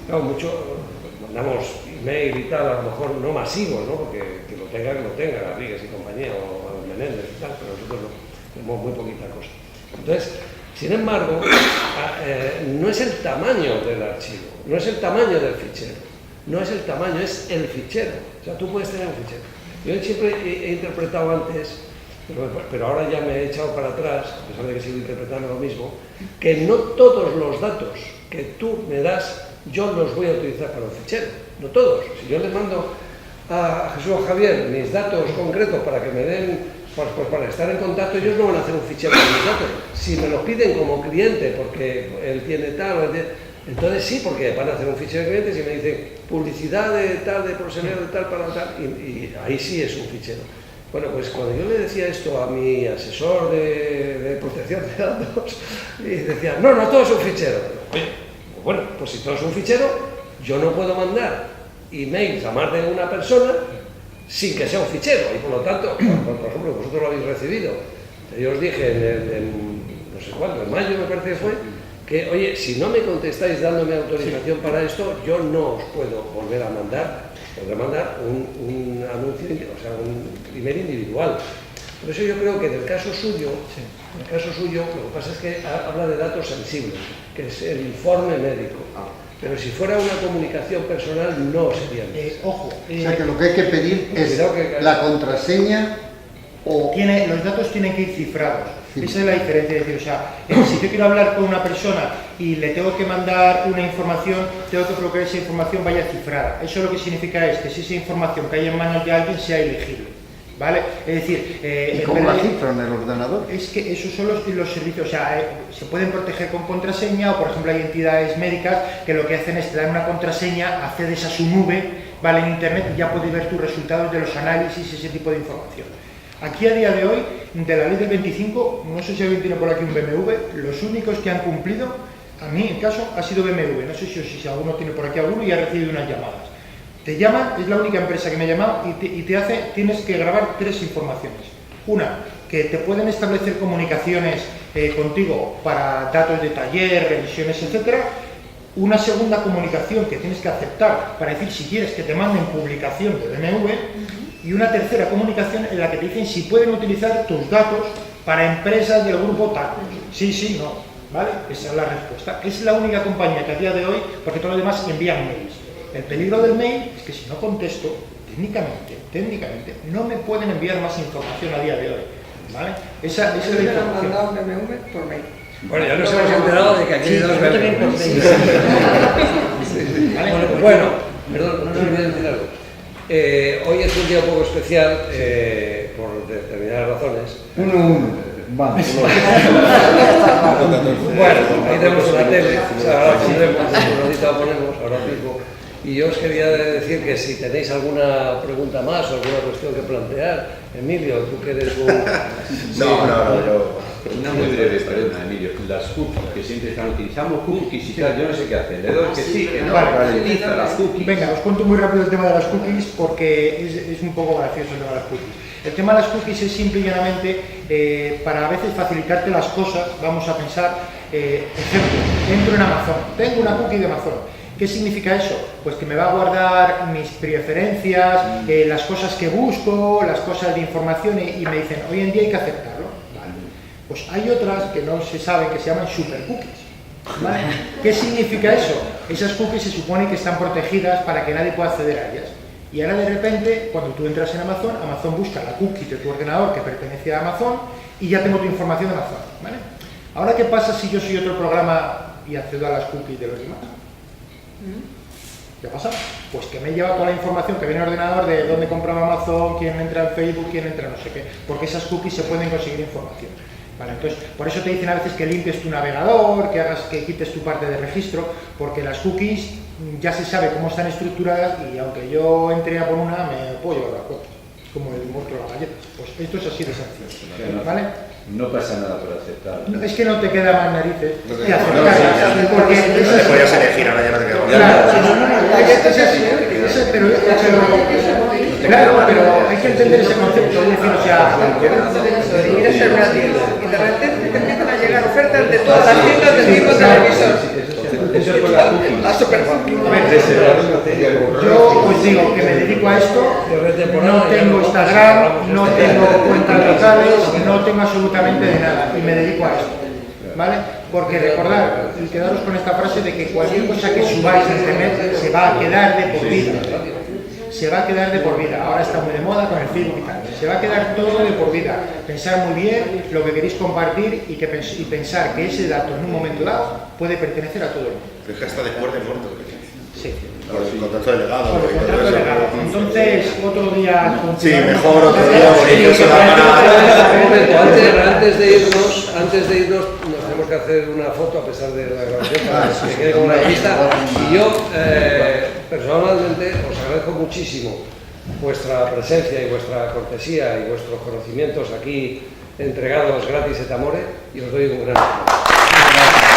claro, mucho, mandamos email y tal, a lo mejor no masivos, ¿no? Porque que lo tenga, Garrigues y compañía, o Menéndez y tal, pero nosotros no, tenemos muy poquita cosa. Entonces, sin embargo, no es el tamaño del archivo, no es el tamaño del fichero, no es el tamaño, es el fichero. O sea, tú puedes tener un fichero. Yo siempre he interpretado antes, pero ahora ya me he echado para atrás, a pesar de que sigo interpretando lo mismo, que no todos los datos que tú me das, yo los voy a utilizar para un fichero. No todos. Si yo le mando a Jesús o Javier mis datos concretos para que me den... Pues para estar en contacto, ellos no van a hacer un fichero de mis datos. Si me lo piden como cliente, porque él tiene tal, entonces sí, porque van a hacer un fichero de clientes y me dicen publicidad de tal, de profesional de tal, para tal, y ahí sí es un fichero. Bueno, pues cuando yo le decía esto a mi asesor de protección de datos, y decía, no todo es un fichero. Oye, bueno, pues si todo es un fichero, yo no puedo mandar emails a más de una persona sin que sea un fichero, y por lo tanto, por ejemplo, vosotros lo habéis recibido. Yo os dije no sé cuándo, en mayo me parece que fue, que oye, si no me contestáis dándome autorización para esto, yo no os puedo volver a mandar, un anuncio, o sea, un email individual. Por eso yo creo que en el caso suyo, lo que pasa es que habla de datos sensibles, que es el informe médico. Pero si fuera una comunicación personal, no sería ojo. O sea, que lo que hay que pedir es la contraseña o... Los datos tienen que ir cifrados. Sí. Esa es la diferencia. Es decir, o sea, si yo quiero hablar con una persona y le tengo que mandar una información, tengo que procurar que esa información vaya cifrada. Eso lo que significa es que si esa información cae en manos de alguien, sea ilegible. ¿Vale? Es decir, ¿y cómo la cifran en el ordenador? Es que esos son los servicios, o sea, se pueden proteger con contraseña, o por ejemplo hay entidades médicas que lo que hacen es te dan una contraseña, accedes a su nube, ¿vale? En internet, y ya puedes ver tus resultados de los análisis y ese tipo de información. Aquí a día de hoy, de la ley del 25, no sé si alguien tiene por aquí un BMW, los únicos que han cumplido, a mí en caso, ha sido BMW, no sé si alguno tiene por aquí alguno y ha recibido unas llamadas. Te llaman, es la única empresa que me ha llamado y tienes que grabar 3 informaciones. Una, que te pueden establecer comunicaciones contigo para datos de taller, revisiones, etc. Una segunda comunicación que tienes que aceptar para decir si quieres que te manden publicación de BMW. Y una tercera comunicación en la que te dicen si pueden utilizar tus datos para empresas del grupo tal. Sí, no. ¿Vale? Esa es la respuesta. Es la única compañía que a día de hoy, porque todos los demás envían mails. El peligro del mail es que si no contesto, técnicamente, no me pueden enviar más información a día de hoy. ¿Vale? Esa es la información. Mandado BMW por mail. Bueno, ya nos hemos enterado de que aquí hay dos BMW. Bueno, perdón, no me voy a decir algo. Hoy es un día un poco especial por determinadas razones. Vamos. Bueno, ahí tenemos una tele, o sea, ahora ponemos, ahora mismo. Y yo os quería decir que si tenéis alguna pregunta más o alguna cuestión que plantear, Emilio, tú que eres un... No, yo Una muy breve, perdona, Emilio. Las cookies, que siempre están utilizando cookies y tal, yo no sé qué hacer. Le doy que sí, que no, ralentiza las cookies. Venga, os cuento muy rápido el tema de las cookies porque es un poco gracioso el tema de las cookies. El tema de las cookies es simple y llanamente para a veces facilitarte las cosas. Vamos a pensar, ejemplo, entro en Amazon, tengo una cookie de Amazon. ¿Qué significa eso? Pues que me va a guardar mis preferencias, las cosas que busco, las cosas de información y me dicen, hoy en día hay que aceptarlo. Vale. Pues hay otras que no se saben que se llaman super cookies. ¿Vale? ¿Qué significa eso? Esas cookies se supone que están protegidas para que nadie pueda acceder a ellas. Y ahora de repente, cuando tú entras en Amazon, Amazon busca la cookie de tu ordenador que pertenece a Amazon y ya tengo tu información de Amazon. ¿Vale? Ahora, ¿qué pasa si yo soy otro programa y accedo a las cookies de los demás? ¿Qué pasa? Pues que me lleva toda la información que viene al ordenador de dónde compraba Amazon, quién entra en Facebook, quién entra no sé qué, porque esas cookies se pueden conseguir información. Vale, entonces, por eso te dicen a veces que limpies tu navegador, que quites tu parte de registro, porque las cookies ya se sabe cómo están estructuradas y aunque yo entre a por una, me puedo llevar la cuota, como el monstruo de la galleta. Pues esto es así de sencillo. ¿Vale? No pasa nada por aceptar. No, es que no te queda más narices que aceptar. Porque te podías elegir, ahora ya no te queda más. Claro, pero hay que entender ese concepto. Es decir, o sea, ir a ser una tienda y de repente te empiezan a llegar ofertas de todas las tiendas del mismo televisor. A super yo os digo que me dedico a esto, no tengo Instagram, no tengo cuentas locales, no tengo absolutamente de nada y me dedico a esto, ¿vale? Porque recordad y quedaros con esta frase de que cualquier cosa que subáis a internet se va a quedar de por vida. Se va a quedar de por vida. Ahora está muy de moda con el Facebook y tal. Se va a quedar todo de por vida. Pensar muy bien lo que queréis compartir y pensar que ese dato en un momento dado puede pertenecer a todo el mundo. Es que hasta después de muerto. Sí. Por el contrato de legado. Por el contrato de legado. Entonces, otro día... Sí, mejor otro día, porque eso da para... Antes de irnos, nos tenemos que hacer una foto a pesar de la grabación para que quede como una revista. Y yo, personalmente, os agradezco muchísimo vuestra presencia y vuestra cortesía y vuestros conocimientos aquí entregados gratis et amore y os doy un gran aplauso.